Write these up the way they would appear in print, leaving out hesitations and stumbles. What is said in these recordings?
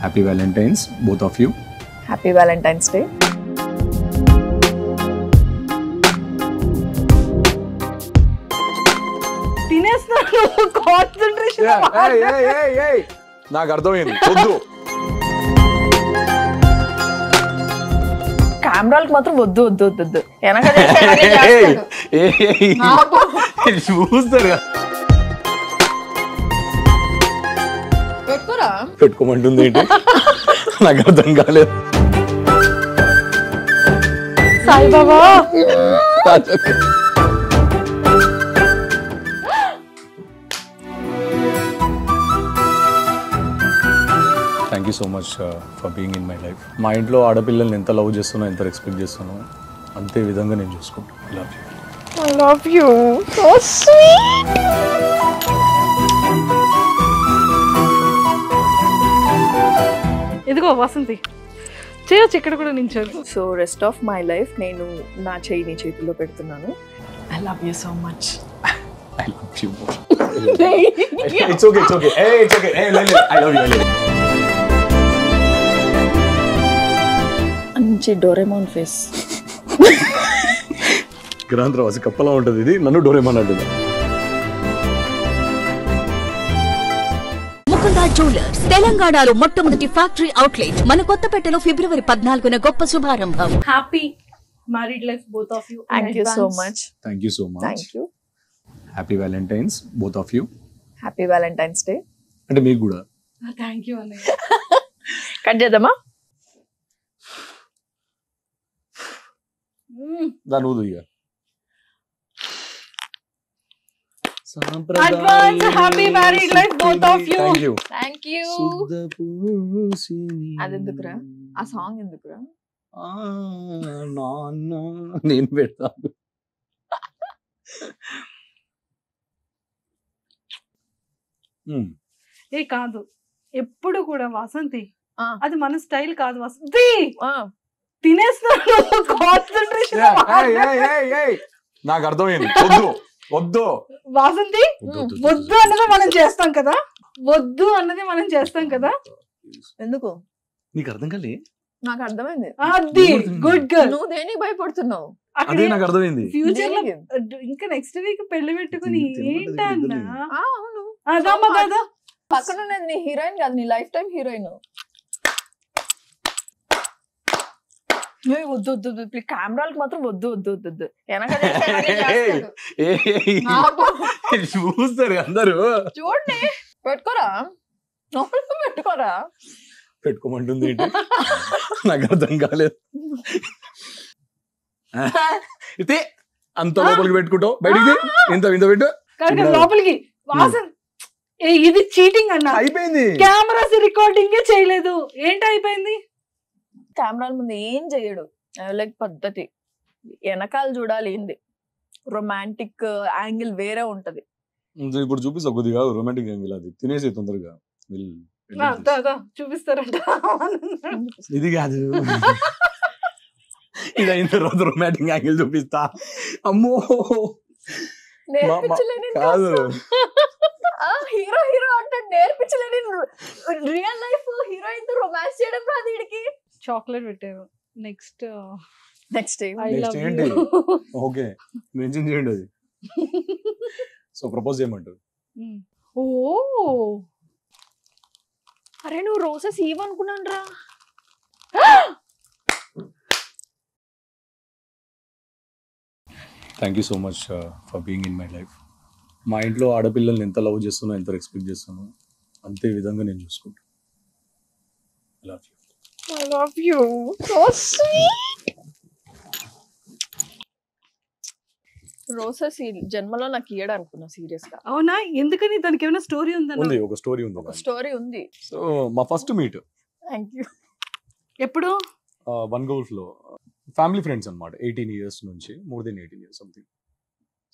Happy Valentine's both of you. Happy Valentine's day. తినేస్తాను concentration. నాకు అర్థమైంది. వద్దు. కెమెరాలకు మాత్రం వద్దు వద్దు వద్దు వద్దు. వెనక చూస్తారు పెట్టుకోరా. పెట్టుకోమంటుంది ఏంటి? నాకు అర్థం కాలేదు. Saibaba thank you so much for being in my life. మా ఇంట్లో ఆడపిల్లల్ని ఎంత లవ్ చేస్తున్నా, ఎంత రెస్పెక్ట్ చేస్తానో అంతే విధంగా నేను చూసుకుంటాను. Love you. I love you. So sweet. ఇదిగో వసంతి చేయొచ్చు ఇక్కడ కూడా నించోరు. So rest of my life నేను నా చెయ్యి నీ చేతిలో పెడుతున్నాను. I love you so much. I love you more. It's okay, it's okay. Hey, it's okay. Hey, I love you. I love you. మంచి డోరేమోన్ ఫేస్. గ్రాంధ్రవాసి కప్పలా ఉంటుంది. ఇది నన్ను డోరేమోన్ అంటుంది. ముకుందా జ్యువెలర్స్ తెలంగాణలో మొట్టమొదటి ఫ్యాక్టరీ అవుట్లెట్ మన కొత్తపేటలో ఫిబ్రవరి 14న గొప్ప శుభారంభం. Happy married life both of you. Thank you so much. Thank you so much. Thank you. Happy Valentine's both of you. Happy Valentine's day. అంటే మీకు కూడా. థ్యాంక్ యూ అన్నయ్య. కట్ చేద్దామా? దాని ఊదు ఇక. Advance happy married life both of you. Thank you. Thank you. అది ఎందుకురా? ఆ సాంగ్ ఎందుకురా? నేను పెడతాను. ఏ కాదు, ఎప్పుడు కూడా వసంతి ఆ. అది మన స్టైల్ కాదు. వసంతి ఆ, తినేస్తాను కాన్సంట్రేషన్. నాకు అర్థమైంది. వద్దు వద్దు. వాసంతి వద్దు అన్నది మనం చేస్తాం కదా, వద్దు అన్నది మనం చేస్తాం కదా. ఎందుకు? నీకు అర్థం కాలే? నాకు అర్థమైంది. అది గుడ్ గర్ల్. నువ్వు దేనికి భయపడుతున్నావు? అదే నాకు అర్థమైంది. ఫ్యూచర్ లో దేనికి? ఇంకా నెక్స్ట్ వీక్ పెళ్లి పెట్టుకుని ఏంటన్నా ఆ, అవును. అదమ్మా కదా. పక్కన ఉన్నది నీ హీరోయిన్ కాదు, నీ లైఫ్ టైం హీరోయిన్. వద్దు వద్దు వద్దు. కెమెరాలకు మాత్రం వద్దు వద్దు వద్దు వద్దు. వెనక చూస్తారు అందరూ. చూడండి. పెట్టుకోరా, పెట్టుకోరా. పెట్టుకోమంటుంది ఏంటి? నాకు అర్థం కాలేదు. అయితే అంత లోపలికి పెట్టుకుంటావు, బయటికి ఇంత ఇంత పెట్టు. లోపలికి వాసన్. ఇది చీటింగ్ అన్న. అయిపోయింది. కెమెరాస్ రికార్డింగ్ చేయలేదు. ఏంటి అయిపోయింది? కెమెరాల ముందు ఏం చెయ్యడు. లైక్ పద్ధతి వెనకాల చూడాలి. ఏంది రొమాంటిక్ యాంగిల్ వేరే ఉంటది. ఇప్పుడు చూపిస్తా కొద్దిగా రొమాంటిక్ యాంగిల్. అది తినేసి తొందరగా చూపిస్తారంట. ఇది కాదు, ఇది అయిన తర్వాత రొమాంటిక్ యాంగిల్ చూపిస్తా. అమ్మో కాదు, హీరో హీరో అంటే నేర్పించలేని రియల్ లైఫ్ హీరోయిన్ తో రొమాన్స్ చేయడం రాదు వీడికి. చాక్లెట్ పెట్టారు. నెక్స్ట్ నెక్స్ట్ ఏంటి? ఓకే, మెన్షన్ చేయండి అది. సో ప్రపోజ్ చేయమంటారు. ఓ అరే నువ్వు రోజెస్ ఇవ్వనుకున్నాను రా. Thank you so much for being in my life. మా ఇంట్లో ఆడపిల్లల్ని ఎంత లవ్ చేస్తున్నా, ఎంత రెస్పెక్ట్ చేస్తానో అంతే విధంగా నేను చూసుకుంటాను. Love you. I love you. So sweet. Roses జన్మలో నాకు ఇయ్యడు అనుకున్నా సీరియస్ గా. అవునా? ఎందుకని? దానికి ఏమైనా స్టోరీ ఉందా? ఉంది, ఒక స్టోరీ ఉంది. ఒక స్టోరీ ఉంది. సో మా ఫస్ట్ మీట్ థ్యాంక్ యూ. ఎప్పుడు? వన్ గోల్ఫ్ లో ఫ్యామిలీ ఫ్రెండ్స్ అనమాట. 18 years నుంచి, more than 18 years something.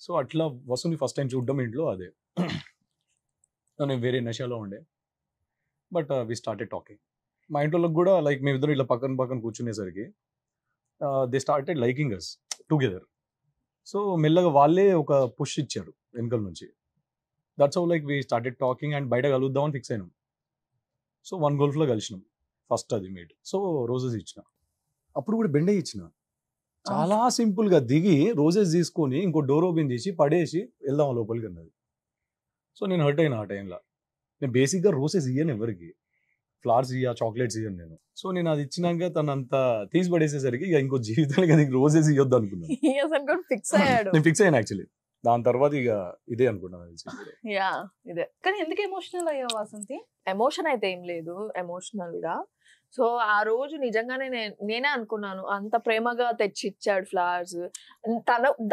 So అట్లా వసుని ఫస్ట్ టైం చూడడం ఇంట్లో. అదే నేను వేరే నషాలో ఉండే. But we started talking. మా ఇంట్లో కూడా లైక్ మేమిద్దరం ఇట్లా పక్కన పక్కన కూర్చునేసరికి they started liking us together. So మెల్లగా వాళ్ళే ఒక పుష్ ఇచ్చారు వెనకల నుంచి. That's how like we started talking and బయట కలుద్దామని ఫిక్స్ అయినాం. సో వన్ గోల్ఫ్లో కలిసినాం. ఫస్ట్ అది మీట్. సో రోజెస్ ఇచ్చిన, అప్పుడు కూడా బెండే ఇచ్చిన. చాలా సింపుల్ గా దిగి రోజెస్ తీసుకొని ఇంకో డోర్ ఓపెన్ చేసి పడేసి వెళ్దాం లోపలికి అన్నది. సో నేను హర్ట్ అయినా ఆ టైంలో. నేను బేసిక్గా రోజెస్ ఇయ్యను ఎవరికి, ఫ్లవర్స్ ఇయ్య, చాక్లెట్స్ ఇయ్యను నేను. సో నేను అది ఇచ్చినాక తను అంత తీసి పడేసేసరికి ఇక ఇంకో జీవితానికి అది రోజెస్ ఇవ్వద్దు అనుకున్నాను. ఫిక్స్ అయ్యాడు. నేను ఫిక్స్ అయ్యాను యాక్చువల్లీ. దాని తర్వాత ఇక ఇదే అనుకున్నాను. యా ఇదే. కానీ ఎందుకు ఎమోషనల్ అయ్యావు వాసంతి? ఎమోషన్ అయితే ఏం లేదు ఎమోషనల్ గా. సో ఆ రోజు నిజంగానే నేనే అనుకున్నాను, అంత ప్రేమగా తెచ్చిచ్చాడు ఫ్లవర్స్.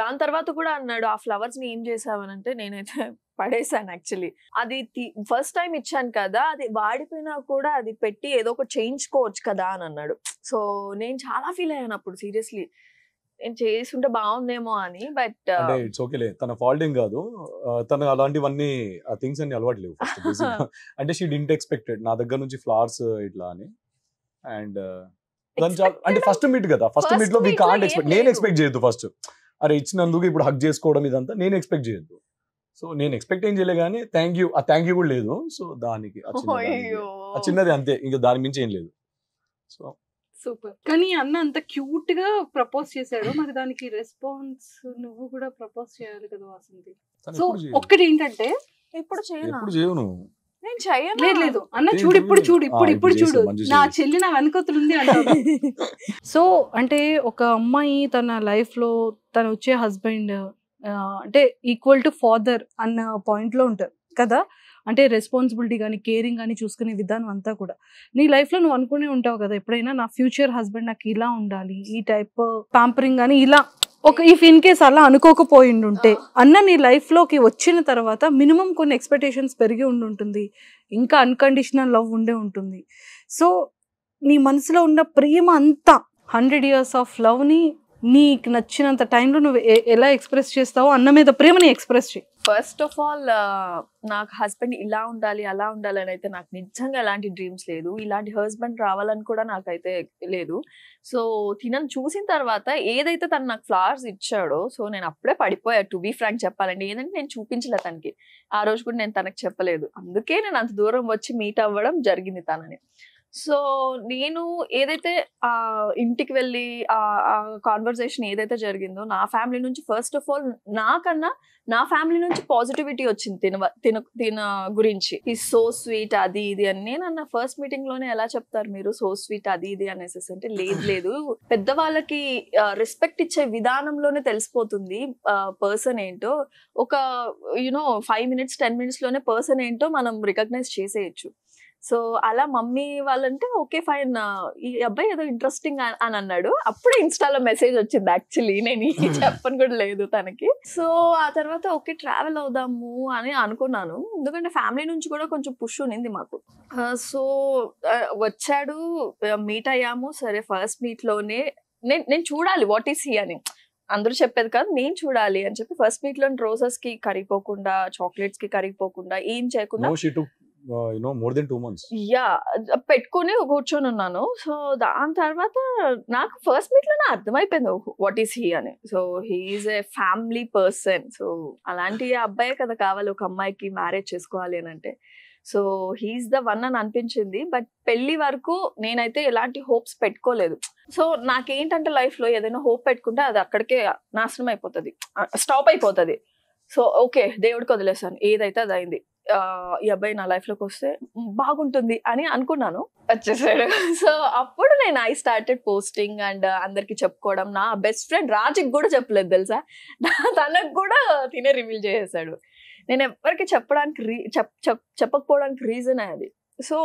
దాని తర్వాత కూడా అన్నాడు, ఆ ఫ్లవర్స్ ని ఏం చేసావనంటే నేనైతే పడేసాను యాక్చువల్లీ. అది ఫస్ట్ టైం ఇచ్చాను కదా, అది వాడిపోయినా కూడా అది పెట్టి ఏదో ఒకటి చేయించుకోవచ్చు కదా అని అన్నాడు. సో నేను చాలా ఫీల్ అయ్యాను అప్పుడు సీరియస్లీ, నేను చేసుంటే బాగుందేమో అని. బట్ అంటే ఇట్స్ ఓకేలే, తన ఫాల్ట్ ఏం కాదు. తను అలాంటివన్నీ ఆ థింగ్స్ అన్ని అలవాటు లేవు ఫస్ట్. అంటే షీ డింట్ ఎక్స్పెక్టెడ్ నా దగ్గర నుంచి ఫ్లవర్స్ ఇట్లా అని. అండ్ అంటే ఫస్ట్ మీట్ కదా, ఫస్ట్ మీట్ లో వీ కాంట్ ఎక్స్పెక్ట్. నేను ఎక్స్పెక్ట్ చేయొద్దు ఫస్ట్, అరే ఇచ్చినందుకు ఇప్పుడు హక్ చేసుకోవడం ఇదంతా నేను ఎక్స్పెక్ట్ చేయొద్దు. సో నేను ఎక్స్పెక్ట్ ఏం చేయలే కానీ థ్యాంక్ యూ కూడా లేదు. సో దానికి ఆ చిన్నది అంతే, ఇంకా దాని మించి ఏం లేదు. So super. కానీ అన్న అంత క్యూట్ గా ప్రపోజ్ చేశాడు, మరి దానికి రెస్పాన్స్ నువ్వు కూడా ప్రపోజ్ చేయాలి కదా వాసంతి. సో ఒక్కటి ఏంటంటే ఇప్పుడు ఎప్పుడు చేయను నేను చేయను. లేదు అన్న చూడు, ఇప్పుడు చూడు నా చెల్లి నా వెనకతులుంది అంటారు. సో అంటే ఒక అమ్మాయి తన లైఫ్ లో తను వచ్చే హస్బెండ్ అంటే ఈక్వల్ టు ఫాదర్ అన్న పాయింట్ లో ఉంటారు కదా. అంటే రెస్పాన్సిబిలిటీ కానీ కేరింగ్ కానీ చూసుకునే విధానం అంతా కూడా నీ లైఫ్లో నువ్వు అనుకునే ఉంటావు కదా ఎప్పుడైనా, నా ఫ్యూచర్ హస్బెండ్ నాకు ఇలా ఉండాలి, ఈ టైప్ పాంపరింగ్ కానీ ఇలా ఇఫ్ ఇన్ కేస్ అలా అనుకోకపోయిండుంటే అన్న నీ లైఫ్లోకి వచ్చిన తర్వాత మినిమం కొన్ని ఎక్స్పెక్టేషన్స్ పెరిగి ఉంటుంది, ఇంకా అన్కండిషనల్ లవ్ ఉండే ఉంటుంది. సో నీ మనసులో ఉన్న ప్రేమ అంతా 100 years ఆఫ్ లవ్ని నీకు నచ్చినంత టైంలో నువ్వు ఎలా ఎక్స్ప్రెస్ చేస్తావో అన్న మీద ప్రేమని ఎక్స్ప్రెస్ చేయి. ఫస్ట్ ఆఫ్ ఆల్ నాకు హస్బెండ్ ఇలా ఉండాలి అలా ఉండాలి అని అయితే నాకు నిజంగా ఎలాంటి డ్రీమ్స్ లేదు, ఇలాంటి హస్బెండ్ రావాలని కూడా నాకైతే లేదు. సో తినను చూసిన తర్వాత ఏదైతే తను నాకు ఫ్లవర్స్ ఇచ్చాడో సో నేను అప్పుడే పడిపోయా, టు బీ ఫ్రాంక్ చెప్పాలండి. ఏదంటే నేను చూపించలే తనకి, ఆ రోజు కూడా నేను తనకు చెప్పలేదు, అందుకే నేను అంత దూరం వచ్చి మీట్ అవ్వడం జరిగింది తనని. సో నేను ఏదైతే ఇంటికి వెళ్ళి ఆ కాన్వర్సేషన్ ఏదైతే జరిగిందో నా ఫ్యామిలీ నుంచి ఫస్ట్ ఆఫ్ ఆల్ నాకన్నా నా ఫ్యామిలీ నుంచి పాజిటివిటీ వచ్చింది తిన గురించి. ఈ సో స్వీట్ అది ఇది అని. నేను అన్న ఫస్ట్ మీటింగ్ లోనే ఎలా చెప్తారు మీరు సో స్వీట్ అది ఇది అనేసి అంటే లేదు పెద్దవాళ్ళకి రెస్పెక్ట్ ఇచ్చే విధానంలోనే తెలిసిపోతుంది పర్సన్ ఏంటో. ఒక 5 minutes 10 minutes లోనే పర్సన్ ఏంటో మనం రికగ్నైజ్ చేసేయచ్చు. సో అలా మమ్మీ వాళ్ళంటే ఓకే ఫైన్, ఈ అబ్బాయి ఏదో ఇంట్రెస్టింగ్ అని అన్నాడు. అప్పుడే ఇన్స్టాలో మెసేజ్ వచ్చింది యాక్చువల్లీ, నేను చెప్పను కూడా లేదు తనకి. సో ఆ తర్వాత ఓకే ట్రావెల్ అవుదాము అని అనుకున్నాను, ఎందుకంటే ఫ్యామిలీ నుంచి కూడా కొంచెం పుష్ ఉన్నింది మాకు. సో వచ్చాడు, మీట్ అయ్యాము. సరే ఫస్ట్ మీట్ లోనే నేను చూడాలి వాట్ ఈస్ హీ అని, అందరూ చెప్పేది కాదు నేను చూడాలి అని చెప్పి ఫస్ట్ మీట్ లో రోజెస్ కి కరిగిపోకుండా చాక్లెట్స్ కి కరిగిపోకుండా ఏం చేయకుండా more than 2 months పెట్టుకుని కూర్చొని ఉన్నాను. సో దాని తర్వాత నాకు ఫస్ట్ మీట్ లోనే అర్థమైపోయింది వాట్ ఈస్ హీ అని. సో హీఈస్ ఏ ఫ్యామిలీ పర్సన్. సో అలాంటి అబ్బాయే కదా కావాలి ఒక అమ్మాయికి మ్యారేజ్ చేసుకోవాలి అని అంటే. సో హీఈస్ ద వన్ అని అనిపించింది. బట్ పెళ్లి వరకు నేనైతే ఎలాంటి హోప్స్ పెట్టుకోలేదు. సో నాకేంటంటే లైఫ్ లో ఏదైనా హోప్ పెట్టుకుంటే అది అక్కడికే నాశనం అయిపోతుంది, స్టాప్ అయిపోతుంది. సో ఓకే దేవుడికి వదిలేసాను, ఏదైతే అది అయింది. ఈ అబ్బాయి నా లైఫ్ లోకి వస్తే బాగుంటుంది అని అనుకున్నాను, వచ్చేసాడు. సో అప్పుడు నేను ఐ స్టార్టెడ్ పోస్టింగ్ అండ్ అందరికి చెప్పుకోవడం. నా బెస్ట్ ఫ్రెండ్ రాజుకి కూడా చెప్పలేదు తెలుసా, తనకు కూడా తినే రివీల్ చేసేసాడు. నేను ఎవరికి చెప్పకపోవడానికి రీజన్ అది. సో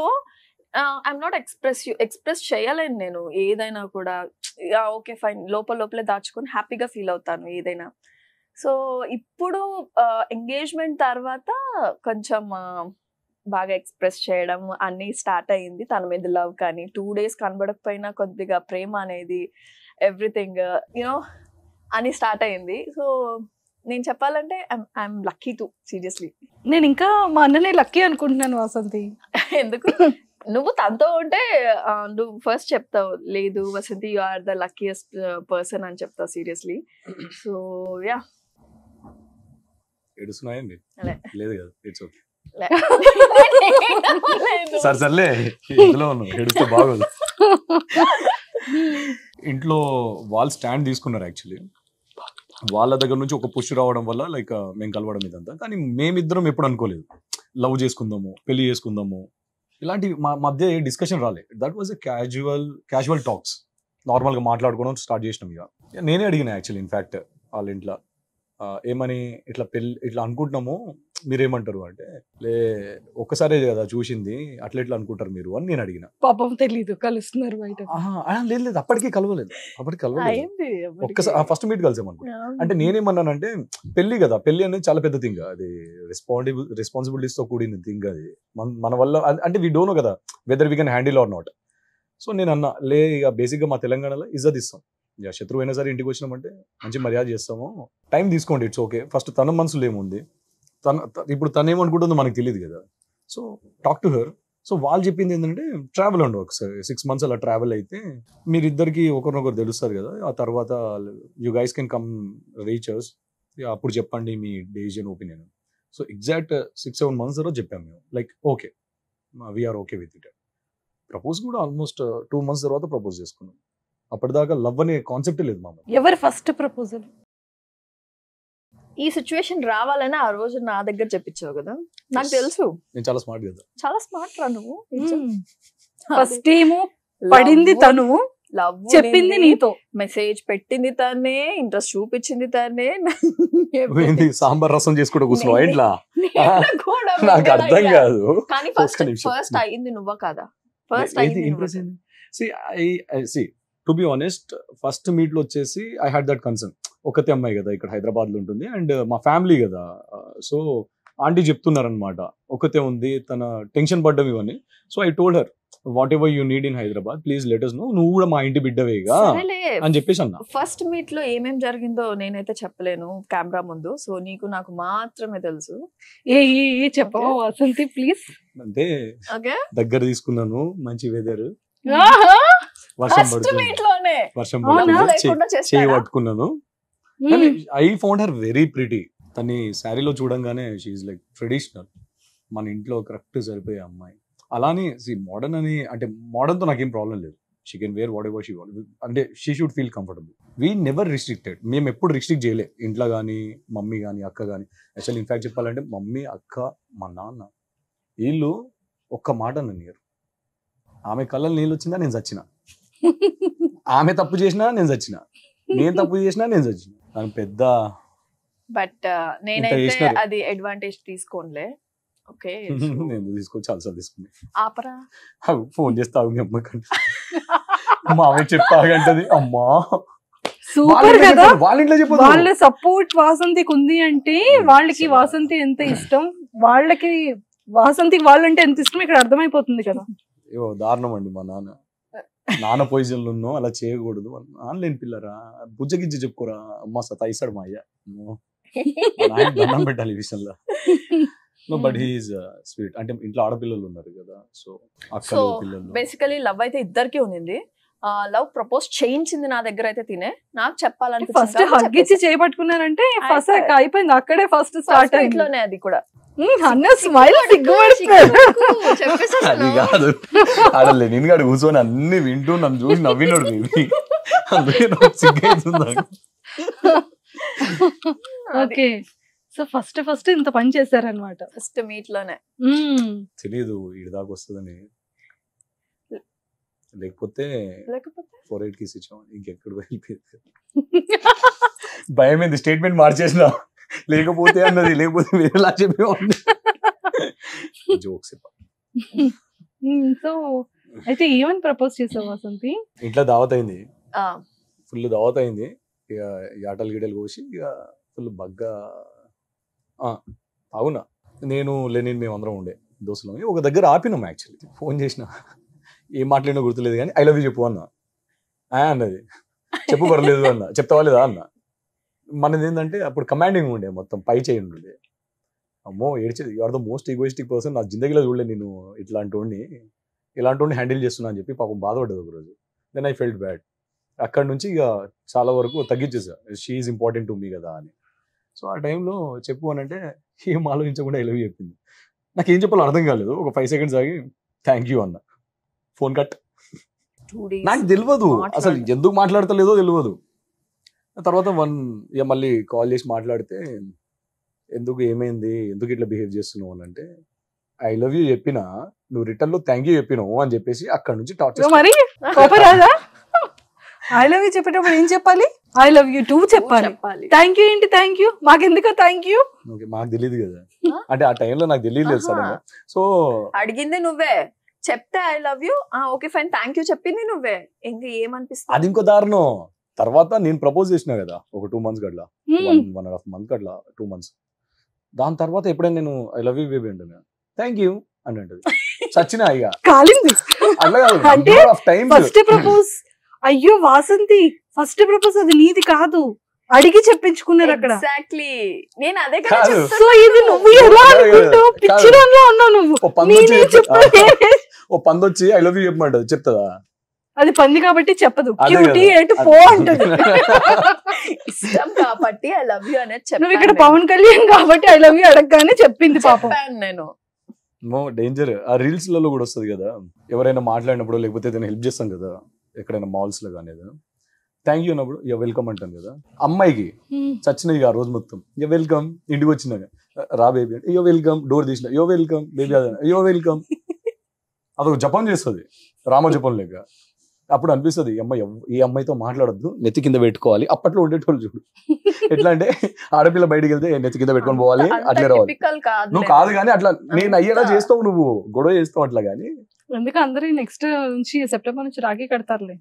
ఐఎమ్ నాట్ ఎక్స్ప్రెస్ చేయలేను నేను ఏదైనా కూడా. ఓకే ఫైన్ లోపలే దాచుకొని హ్యాపీగా ఫీల్ అవుతాను ఏదైనా. సో ఇప్పుడు ఎంగేజ్మెంట్ తర్వాత కొంచెం బాగా ఎక్స్ప్రెస్ చేయడం అన్నీ స్టార్ట్ అయ్యింది. తన మీద లవ్ కానీ 2 days కనబడకపోయినా కొద్దిగా ప్రేమ అనేది ఎవ్రీథింగ్ అని స్టార్ట్ అయ్యింది. సో నేను చెప్పాలంటే ఐఎమ్ లక్కీ టు సీరియస్లీ. నేను ఇంకా మా అన్ననే లక్కీ అనుకుంటున్నాను వసంతి. ఎందుకు నువ్వు తనతో ఉంటే నువ్వు ఫస్ట్ చెప్తావు లేదు Vasanthi you are the luckiest person అని చెప్తావు సీరియస్లీ. సో యా ఏడుస్తున్నాయండి లేదు కదా, ఇట్స్ ఓకే. సరే సర్లే ఇంట్లో ఏడుస్తే బాగోదు. ఇంట్లో వాళ్ళు స్టాండ్ తీసుకున్నారు యాక్చువల్లీ. వాళ్ళ దగ్గర నుంచి ఒక పుష్ రావడం వల్ల లైక్ మేము కలవడం ఇదంతా. కానీ మేమిద్దరం ఎప్పుడు అనుకోలేదు లవ్ చేసుకుందాము, పెళ్లి చేసుకుందాము, ఇలాంటి మా మధ్య ఏ డిస్కషన్ రాలేదు. That was a casual talks, నార్మల్గా మాట్లాడుకోవడం స్టార్ట్ చేసినాం. ఇక నేనే అడిగిన యాక్చువల్లీ ఇన్ఫ్యాక్ట్ వాళ్ళ ఇంట్లో ఏమని ఇట్లా అనుకుంటున్నాము, మీరేమంటారు అంటే, ఒక్కసారే కదా చూసింది, అట్లా అనుకుంటారు మీరు అని నేను అడిగిన. పాపం తెలీదు కలుస్తున్నారు బయట. లేదు అప్పటికి కలవలేదు. ఒక్కసారి ఫస్ట్ మీట్ కలిసామనుకో. అంటే నేనేమన్నానంటే పెళ్లి కదా, పెళ్లి అనేది చాలా పెద్ద థింగ్, అది రెస్పాన్సిబిలిటీస్ తో కూడిన థింగ్. అది మన వల్ల అంటే వీ డోంట్ నో కదా whether we can handle are not. So నేను అన్నా ఇక బేసిక్గా మా తెలంగాణలో ఇజ్జత్ ఇస్తాం. శత్రువు అయినా సరే ఇంటికి వచ్చినామంటే మంచి మర్యాద చేస్తాము, టైం తీసుకోండి, ఇట్స్ ఓకే. ఫస్ట్ తన మనసులో ఏముంది, ఇప్పుడు తను ఏమనుకుంటుందో మనకు తెలియదు కదా. So talk to her. So వాళ్ళు చెప్పింది ఏంటంటే ట్రావెల్ అండి, ఒకసారి 6 months అలా ట్రావెల్ అయితే మీరిద్దరికి ఒకరినొకరు తెలుస్తారు కదా, ఆ తర్వాత యూ గైస్ కెన్ కమ్ రీచర్స్, అప్పుడు చెప్పండి మీ decision, opinion. So exact 6-7 months తర్వాత చెప్పాము మేము, like okay we are okay with it. Propose కూడా ఆల్మోస్ట్ 2 months తర్వాత ప్రపోజ్ చేసుకున్నాం. అప్పటిదాకా లవ్ అనే కాన్సెప్ట్ లేదు మా. ఎవరు ఫస్ట్ ప్రపోజల్? ఈ సిచ్యువేషన్ రావాలని ఆ రోజు నా దగ్గర చెప్పించావు కదా, నాకు తెలుసు. నేను చాలా స్మార్ట్ కదా. చాలా స్మార్ట్ రా నువ్వు. ఫస్ట్ ఏమో పడింది తను, లవ్ చెప్పింది నీతో, మెసేజ్ పెట్టింది తనే, ఇంట్రెస్ట్ చూపించింది తనే. సాంబార్ రసం చేసుకుంటూ కూర్చున్నావు ఇంట్లో, నాకు అర్థం కాదు. కానీ ఫస్ట్ అయింది నువ్వా కాదా? ఫస్ట్ అయింది. To be honest, first meet లో వచ్చేసి ఐ హ్యాడ్ దట్ కన్సర్న్. ఒకతే అమ్మాయి కదా, ఇక్కడ హైదరాబాద్ లో ఉంటుంది, అండ్ మా ఫ్యామిలీ కదా. సో ఆంటీ చెప్తున్నారనమాట, ఒకతే ఉంది, తన టెన్షన్ పడ్డం ఇవన్నీ. So I told her what ever you need in Hyderabad please let us know, నువ్వు కూడా మా ఇంటి బిడ్డవేగా అని చెప్పేసి అన్నా. ఫస్ట్ మీట్ లో ఏమేం జరిగిందో నేనైతే చెప్పలేను కెమెరా ముందు, సో నీకు నాకు మాత్రమే తెలుసు. ఏ చెప్పవా వాసంతి ప్లీజ్? అంటే దగ్గర తీసుకున్నాను, మంచి వెదర్, వర్షం చేయి పట్టుకున్నాను. I found her very pretty. తని శారీలో చూడంగానే షీఈ్ లైక్ ట్రెడిషనల్, మన ఇంట్లో కరెక్ట్ సరిపోయే అమ్మాయి. అలానే మోడర్న్ అని, అంటే మోడర్న్ తో నాకేం ప్రాబ్లం లేదు, she can wear whatever she want, అంటే she should feel comfortable. We never restricted, మేము ఎప్పుడు రిస్ట్రిక్ట్ చేయలే ఇంట్లో కానీ, మమ్మీ కానీ అక్క కానీ. యాక్చువల్ ఇన్ఫాక్ట్ చెప్పాలంటే మమ్మీ, అక్క, మా నాన్న వీళ్ళు ఒక్క మాట అన్నారు, ఆమె కళ్ళలో నీళ్ళు వచ్చిందా నేను చచ్చిన, ఆమె తప్పు చేసినా నేను చచ్చిన, నేను తప్పు చేసినా నేను చచ్చిన. నాకు పెద్ద బట్ నేనైతే అది అడ్వాంటేజ్ తీసుకోనులే. ఓకే నేను తీసుకోవచ్చు, చాలాసార్లు తీసుకున్నా. ఆపరా, ఫోన్ చేస్తావు మీ అమ్మకంటే, మా ఆమె చెప్పాగంటది. అమ్మా సూపర్ కదా, వాళ్ళ ఇంట్లో చెప్పు, వాళ్ళ సపోర్ట్ వాసంతికి ఉంది అంటే వాళ్ళకి వాసంతి ఎంత ఇష్టం, వాళ్ళకి వాసంతికి వాళ్ళంటే ఎంత ఇష్టం ఇక్కడ అర్థమైపోతుంది కదా. దారుణం అండి, మా నాన్న పొజిషన్లో ఉన్నాం, అలా చేయకూడదు. ఆన్లైన్ పిల్లరా, బుజ్జగిజ్జి చెప్పుకోరా, అమ్మ సతాయిస్తాడు మా అయ్య, దండం పెట్టాలి ఈ విషయంలో. No but he is sweet. అంటే ఇంట్లో ఆడపిల్లలు ఉన్నారు కదా, సో అక్కలు పిల్లలు. బేసికలీ లవ్ అయితే ఇద్దరికి ఉంది. లవ్ ప్రపోజ్ చేయించింది నా దగ్గర అయితే తినే, నాకు చెప్పాలంటే ఫస్ట్ హగ్ ఇచ్చి చేయబట్టుకున్నారంటే ఫస్ట్ అయిపోయింది, అక్కడే ఫస్ట్ స్టార్ట్ అయింది. అది కూడా అన్న స్మైల్ అది కాదు, ఆడలే నేను కాదు కూర్చొని అన్ని వింటూ నన్ను చూసి నవ్వినాడు, అందుకే సిగ్గైతుంది. ఓకే, సో ఫస్ట్ ఇంత పని చేశారనమాట ఫస్ట్ మీట్ లోనే. తెలియదు ఇటు దాకా వస్తుందని, లేకపోతే 4-8 keys ఇచ్చాం, ఇంకెక్కడ వెళ్ళిపోయింది. భయం ఏంది, స్టేట్మెంట్ మార్చేసిన, లేకపోతే అన్నది, లేకపోతే వేరేలా చెప్పేవాడిని. జోక్స్. సో అయితే ఏమని ప్రపోజ్ చేసావు వాసంతి? ఇంట్లో దావత్ అయింది, ఫుల్ దావత్ అయింది. ఇక ఆటలు గిటలు కోసి ఇక ఫుల్ బగ్గా అవునా, నేను లెనిన్ మేము అందరం ఉండే దోస్తులం. ఒక దగ్గర ఆపినాం యాక్చువల్లీ. ఫోన్ చేసిన, ఏం మాట్లాడినా గుర్తులేదు కానీ ఐ లవ్ యూ చెప్పు అన్న. అన్నది చెప్పు పర్లేదు అన్న, చెప్తావా లేదా అన్న. మనది ఏంటంటే అప్పుడు కమాండింగ్ ఉండే, మొత్తం పై చేయండి ఉండే. అమ్మో ఏడ్చేది, you are the most egoistic person, నా జిందగీలో చూడలేదు నేను ఇలాంటి వాడిని హ్యాండిల్ చేస్తున్నా అని చెప్పి పాపం బాధపడ్డది ఒకరోజు. Then I felt bad. అక్కడ నుంచి ఇక చాలా వరకు తగ్గించేసా, she is important to me కదా అని. సో ఆ టైంలో చెప్పు అని అంటే ఏం ఆలోచించకుండా ఐ లవ్ యూ చెప్పింది. నాకేం చెప్పాలో అర్థం కాలేదు. ఒక 5 seconds ఆగి థ్యాంక్ యూ అన్న. Phone cut. 2 days నాకు తెలియదు అసలు ఎందుకు మాట్లాడతలేదో తెలియదు. తర్వాత మళ్ళీ కాల్ చేసి మాట్లాడితే ఎందుకు ఏమైంది, ఎందుకు ఇట్లా బిహేవ్ చేస్తున్నావు అని అంటే, ఐ లవ్ యూ చెప్పినా నువ్వు రిటర్న్ లో థ్యాంక్ యూ చెప్పినావు అని చెప్పేసి అక్కడ నుంచి టార్చర్. మరి కోపరాదా? ఐ లవ్ యూ చెప్పేటప్పుడు ఏం చెప్పాలి? ఐ లవ్ యూ టూ చెప్పాలి. థ్యాంక్ యూ ఏంటి? థ్యాంక్ యూ మాకెందుకో థ్యాంక్ యూ. మాకు తెలియదు కదా, అంటే ఆ టైంలో నాకు తెలియలేదు సడన్ గా. సో అడిగింది నువ్వే, చెప్తే I love you, okay fine thank you చెప్పింది నువ్వే, ఇంకా ఏమనిపిస్తుంది? అది ఇంకో దారుణం. తర్వాత నేను ప్రపోజ్ చేసినా కదా ఒక 2 months గట్లా, 1.5 month గట్లా, 2 months. దాని తర్వాత ఎప్పుడైనా నేను ఐ లవ్ యూ బేబీ అంటున్నా, థ్యాంక్ యూ అని అంటది. చచ్చినా ఇక కాలింది. అట్లా అంటే టైం. ఫస్ట్ ప్రపోజ్, అయ్యో వాసంతి ఫస్ట్ ప్రపోజ్ అది నీది కాదు, అడిగి చెప్పించుకున్నారు అక్కడ. ఎగ్జాక్ట్లీ నేను అదే కాదు. సో ఇది నువ్వు ఎలా అనుకుంటావు? పిచ్చిదానిలో ఉన్నావు నువ్వు. ఓ పందొచ్చి ఐ లవ్ యూ చెప్పమంటది, చెప్తుందా? అది పంది కాబట్టి చెప్పదు, అదే క్యూటీ కదా. ఎటు పో అంటది. ఇష్టం కాబట్టి ఐ లవ్ యూ అనేది నువ్వు ఇక్కడ పవన్ కళ్యాణ్ కాబట్టి ఐ లవ్ యూ అడగగానే చెప్పింది పాపం. చెప్పాను నేను. డేంజర్. ఆ రీల్స్ లలో కూడా వస్తుంది కదా, ఎవరైనా మాట్లాడినప్పుడు లేకపోతే ఏదైనా హెల్ప్ చేస్తాం కదా ఎక్కడైనా మాల్స్ లో కానీ, థ్యాంక్ యూ అన్నప్పుడు ఇక వెల్కమ్ అంటాను కదా. అమ్మాయికి చచ్చినది ఆ రోజు మొత్తం, ఇక వెల్కమ్. ఇంటికి వచ్చినాక రా బేబీ అంటే ఇయో వెల్కమ్, డోర్ తీసిన ఇయో వెల్కమ్ బేబీ, అయ్యో వెల్కమ్. అదొక జపం చేస్తుంది, రామ జపం లేక. అప్పుడు అనిపిస్తుంది ఈ అమ్మాయితో మాట్లాడద్దు, నెత్తి కింద పెట్టుకోవాలి. అప్పట్లో ఉండేటోళ్ళు చూడు ఎట్లా అంటే, ఆడపిల్ల బయటికి వెళ్తే నెత్తి కింద పెట్టుకొని పోవాలి, అట్లే రావాలి. నువ్వు కాదు కానీ అట్లా నేను అయ్యేలా చేస్తావు, నువ్వు గొడవ చేస్తావు అట్లా. కానీ ఎందుకు అందరూ నెక్స్ట్ నుంచి సెప్టెంబర్ నుంచి రాఖీ కడతారులే.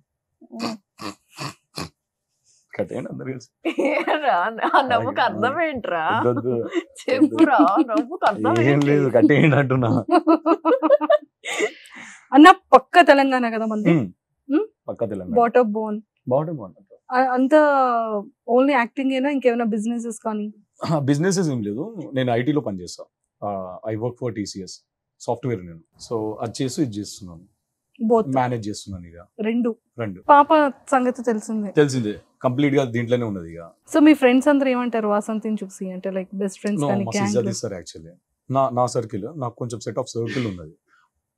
కట్టేయండి అందరు కలిసి. నవ్వుకు అర్థం ఏంట్రా? చెప్పురా, నవ్వుకు అర్థం ఏం లేదు, కట్టేయండి అంటున్నా. అన్న పక్క తెలంగాణ కదా మంది, పక్క తెలంగాణ. బాట్ ఆఫ్ బోన్ అంతా ఓన్లీ యాక్టింగ్ ఏనా, ఇంకేమైనా బిజినెసెస్ కానీ? బిజినెసెస్ ఏం లేదు, నేను ఐటీలో పనిచేస్తా. I work for TCS software నేను. సో అది చేస్తూ ఇది చేస్తున్నాను, మేనేజ్ చేస్తున్నాను. ఇక రెండు పాప సంగతి తెలిసిందే, కంప్లీట్ గా దీంట్లోనే ఉన్నది ఇక. సో మీ ఫ్రెండ్స్ అందరూ ఏమంటారు వాసంతిని చూసి? అంటే లైక్ బెస్ట్ ఫ్రెండ్స్ కానీ? యాక్చువల్లీ నా సర్కిల్, నాకు కొంచెం సెట్ ఆఫ్ సర్కిల్ ఉన్నది.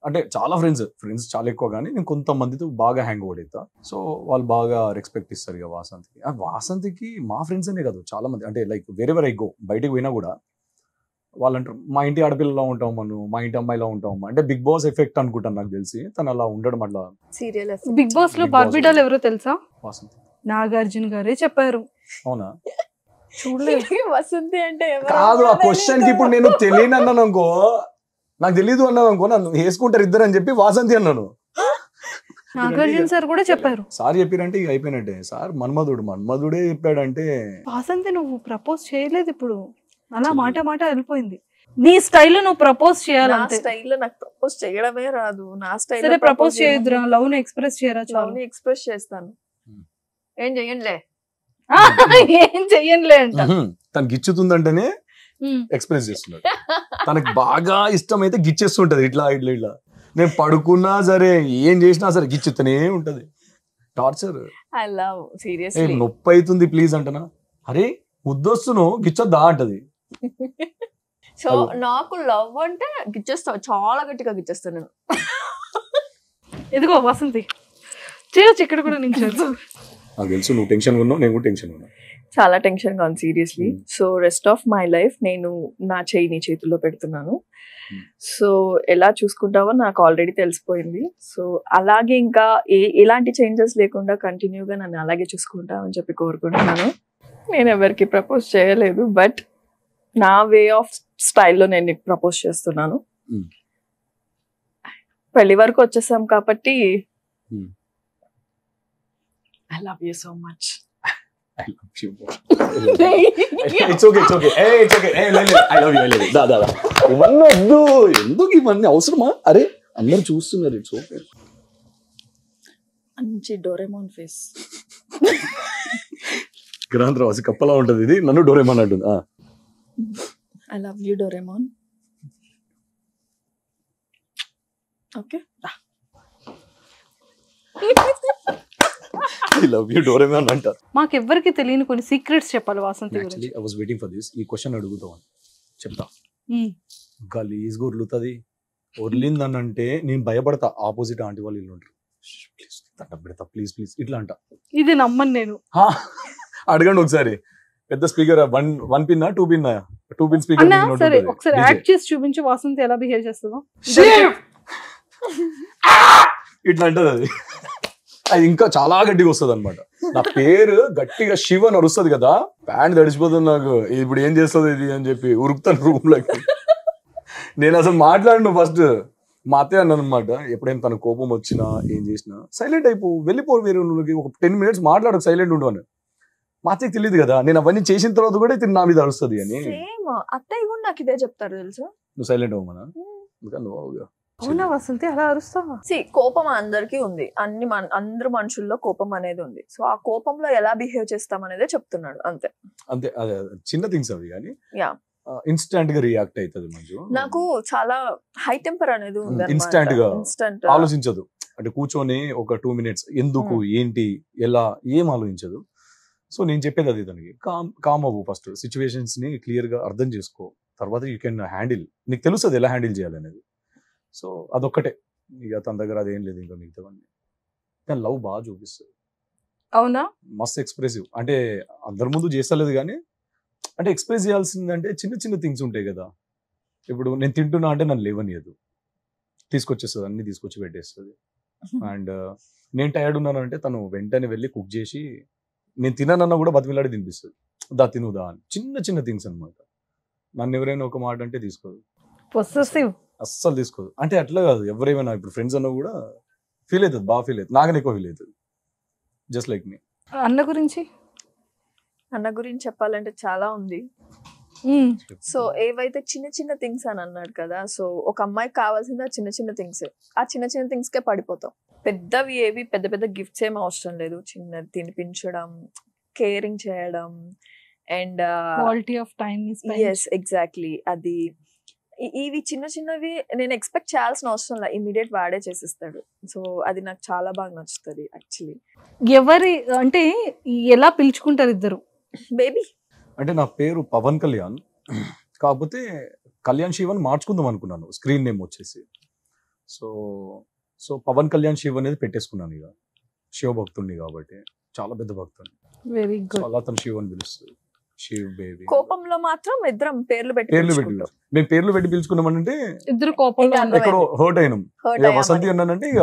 అంటే చాలా ఫ్రెండ్స్ చాలా ఎక్కువ, కానీ నేను కొంతమందితో బాగా హ్యాంగ్ ఓవర్ అవుతా. సో వాళ్ళు బాగా రెస్పెక్ట్ ఇస్తారు ఇక వాసంతికి. వాసంతికి మా ఫ్రెండ్స్ అనే కాదు, చాలా మంది. అంటే లైక్ వేరెవర్ ఐ గో, బయటకు పోయినా కూడా వాళ్ళు అంటారు మా ఇంటి ఆడపిల్లలా ఉంటాం మనం, మా ఇంటి అమ్మాయిలా ఉంటాం. అంటే బిగ్ బాస్ ఎఫెక్ట్ అనుకుంటాను నాకు తెలిసి, తను అలా ఉండడం అట్లా. సీరియల్ బిగ్ బాస్ లో బార్బిడాల్ ఎవరో తెలుసా? వాసంతి. నాగార్జున గారే చెప్పారు. అవునా? చూడలేదు. వసంతి అంటే కాదు, ఆ క్వశ్చన్ కి ఇప్పుడు నేను తెలియని అన్నాను అనుకో, నాకు తెలీదు అన్నాను అనుకో, నన్ను వేసుకుంటారు ఇద్దరు అని చెప్పి వాసంతి అన్నాను. నాగార్జున సార్ కూడా చెప్పారు. సార్ చెప్పారంటే ఇక అయిపోయినట్టే. సార్ మన్మధుడే చెప్పాడంటే. వాసంతి నువ్వు ప్రపోజ్ చేయలేదు, ఇప్పుడు అలా మాట వెళ్ళిపోయింది. నీ స్టైల్లో నువ్వు ప్రపోజ్ చేయాలంటే. స్టైల్లో నాకు ప్రపోజ్ చేయడమే రాదు. నా స్టైల్ సరే ప్రపోజ్ చేయొద్దురా, లవ్ ని ఎక్స్ప్రెస్ చేయరా? లవ్ ని ఎక్స్ప్రెస్ చేస్తాను. ఏం చెయ్యండిలే అంట. తనకి గిచ్చుతుందంటేనే ఎక్స్ప్రెస్ చేస్తున్నాడు. తనకు బాగా ఇష్టమైతే గిచ్చేస్తుంటది, ఇట్లా. నేను పడుకున్నా సరే, ఏం చేసినా సరే గిచ్చుతూనే ఉంటది. టార్చర్. I love seriously. నొప్పి అవుతుంది ప్లీజ్ అంటనా, అరే ముద్దొస్తున్నావు గిచ్చొద్దా అంటది. సో నాకు లవ్ అంటే గిచ్చేస్తావు, చాలా గట్టిగా గిచ్చేస్తాను నేను. ఇదిగో వసంతి చేయొచ్చు, ఇక్కడ కూడా నేను నాకు తెలుసు నువ్వు టెన్షన్ ఉన్నావు, నేను కూడా టెన్షన్ ఉన్నా. చాలా టెన్షన్ గా ఉంది seriously. So rest of my life నేను నా చెయ్యి నీ చేతుల్లో పెడుతున్నాను. సో ఎలా చూసుకుంటావో నాకు ఆల్రెడీ తెలిసిపోయింది. సో అలాగే ఇంకా ఎలాంటి చేంజెస్ లేకుండా కంటిన్యూగా నన్ను అలాగే చూసుకుంటావని చెప్పి కోరుకుంటున్నాను. నేను ఎవరికి ప్రపోజ్ చేయలేదు, బట్ నా వే ఆఫ్ స్టైల్లో నేను నీకు ప్రపోజ్ చేస్తున్నాను. పెళ్లి వరకు వచ్చేసాం కాబట్టి I love you so much. I love you more. It's okay. I love you. Da. ఇవన్నీ వద్దు, ఎందుకు ఇవన్నీ అవసరమా? అరే అందరు చూస్తున్నారు. It's okay. మంచి డోరేమోన్ ఫేస్. గ్రాండ్ రాసి కప్పలా ఉంటది, ఇది నన్ను డోరేమోన్ అంటుంది. I love you Doraemon. Okay. I love you Doraemon అంట. మాకెవ్వరికి తెలియని కొన్ని సీక్రెట్స్ చెప్పాలి వాసంతి గురించి. Actually I was waiting for this. ఈ క్వశ్చన్ అడుగుతావు చెప్తా. గలీజ్గా ఉర్లుతుంది. ఉర్లిందనంటే నేను భయపడతా. ఆపోజిట్ ఆంటీ వాళ్ళు ఇల్లు ఉంటారు, ప్లీజ్ దండ పెడతా, ప్లీజ్ ప్లీజ్ ఇట్లా అంట. ఇది నమ్మను నేను. అడగండి ఒకసారి. పెద్ద speaker 1 pin 2 pin 2 pin speaker. అన్నా సరే ఒకసారి యాక్ట్ చేసి చూపించు వాసంతి ఎలా బిహేవ్ చేస్తుందో. ఇట్లా అంటది అది. అది ఇంకా చాలా గట్టిగా వస్తుంది అనమాట. నా పేరు గట్టిగా శివ అని అరుస్తుంది కదా, ప్యాంట్ తడిచిపోతుంది నాకు. ఇప్పుడు ఏం చేస్తుంది ఇది అని చెప్పి ఉరుకుతాను రూమ్ లోకి. నేను అసలు మాట్లాడను. ఫస్ట్ మా అత్తయ్య అన్నాను అనమాట, ఎప్పుడైనా తన కోపం వచ్చినా ఏం చేసినా సైలెంట్ అయిపో, వెళ్ళిపో, వేరే ఒక 10 minutes మాట్లాడక సైలెంట్ ఉండు అని. మా అత్తయ్యకి తెలియదు కదా నేను అవన్నీ చేసిన తర్వాత కూడా నా మీద అరుస్తుంది అని. అత్తయ్య కూడా నాకు ఇదే చెప్తారు తెలుసా, నువ్వు సైలెంట్ అవ్వమనా. నువ్వు అవునా వసంతి అలా అరుస్తావా? కోపం అందరికీ ఉంది, అందరు మనుషుల్లో కోపం అనేది ఉంది. సో ఆ కోపంలో ఎలా బిహేవ్ చేస్తాం అనేది చెప్తున్నాడు అంతే. అంతే, అదే చిన్న థింగ్స్ అవి కానీ యా ఇన్స్టాంట్ గా రియాక్ట్ అవుతుంది. మంచు నాకు చాలా హై టెంపర్ అనేది ఉంది. ఇన్స్టాంట్ గా ఆలోచించదు. అంటే కూర్చొని ఒక 2 minutes ఎందుకు ఏంటి ఎలా ఏం ఆలోచించదు. సో నేను చెప్పేది అది, తనకి కామ్ అవ్వు, ఫస్ట్ సిచ్యువేషన్స్ ని క్లియర్ గా అర్థం చేసుకో, తర్వాత యూ కెన్ హ్యాండిల్. నీకు తెలుస్తుంది ఎలా హ్యాండిల్ చేయాలనేది. సో అదొక్కటే, ఇక తన దగ్గర అదేం లేదు. ఇంకా మిగతావన్నీ కానీ లవ్ బాగా చూపిస్తుంది. అవునా, మస్త్ ఎక్స్ప్రెసివ్. అంటే అందరి ముందు చేస్తలేదు కానీ, అంటే ఎక్స్ప్రెస్ చేయాల్సిందంటే చిన్న చిన్న థింగ్స్ ఉంటాయి కదా. ఇప్పుడు నేను తింటున్నా అంటే నన్ను లేవనియదు, తీసుకొచ్చేస్తుంది, అన్ని తీసుకొచ్చి పెట్టేస్తుంది. అండ్ నేను టైర్డ్ ఉన్నాను అంటే తను వెంటనే వెళ్ళి కుక్ చేసి, నేను తిననన్నా కూడా బతిమిలాడి తినిపిస్తుంది. తినుదా అని చిన్న చిన్న థింగ్స్ అనమాట. నన్ను ఎవరైనా ఒక మాట అంటే తీసుకోదు, అస్సలు తీసుకోదు. అంటే అట్లా కాదు, ఎవరేమైనా ఇప్పుడు ఫ్రెండ్స్ అన్నా కూడా ఫీల్ అవుతుంది, బాగా ఫీల్ అవుతుంది, నాకనే ఎక్కువ ఫీల్ అవుతుంది. జస్ట్ లైక్ మీ. అన్న గురించి చెప్పాలంటే చాలా ఉంది. సో ఏవైతే చిన్న చిన్న థింగ్స్ అని అన్నాడు కదా, సో ఒక అమ్మాయికి కావాల్సింది ఆ చిన్న చిన్న థింగ్స్. ఆ చిన్న చిన్న థింగ్స్ కే పడిపోతాం. పెద్దవి ఏవి పెద్ద పెద్ద గిఫ్ట్స్ ఏమి అవసరం లేదు. చిన్నది తినిపించడం, కేరింగ్ చేయడం and quality of time. Yes exactly. అది ఇవి చిన్న చిన్నవి నేను ఎక్స్పెక్ట్ చేయాల్సిన అవసరం లేదు, ఇమీడియట్ వాడే చేసిస్తాడు. సో అది నాకు చాలా బాగా నచ్చుతుంది యాక్చువల్లీ. ఎవరి అంటే ఎలా పిలుచుకుంటారు ఇద్దరు? బేబీ అంటే నా పేరు పవన్ కళ్యాణ్, కాకపోతే కళ్యాణ్ శివన్ మార్చుకుందాం అనుకున్నాను స్క్రీన్ నేమ్ వచ్చేసి. సో పవన్ కళ్యాణ్ శివ్ అనేది పెట్టేసుకున్నాను. ఇక శివ భక్తుడిని కాబట్టి, చాలా పెద్ద భక్తుడిని. Very good. అలా తను శివ్ అని పిలుస్తుంది. శివ్ బేబీ. కోపంలో మాత్రం ఇద్దరం పేర్లు పెట్టి మేము పేర్లు పెట్టి పిలుచుకున్నామంటే ఇద్దరు కోపంలో ఎక్కడో హర్ట్ అయినాం. ఇక వసంతి అన్నానంటే ఇక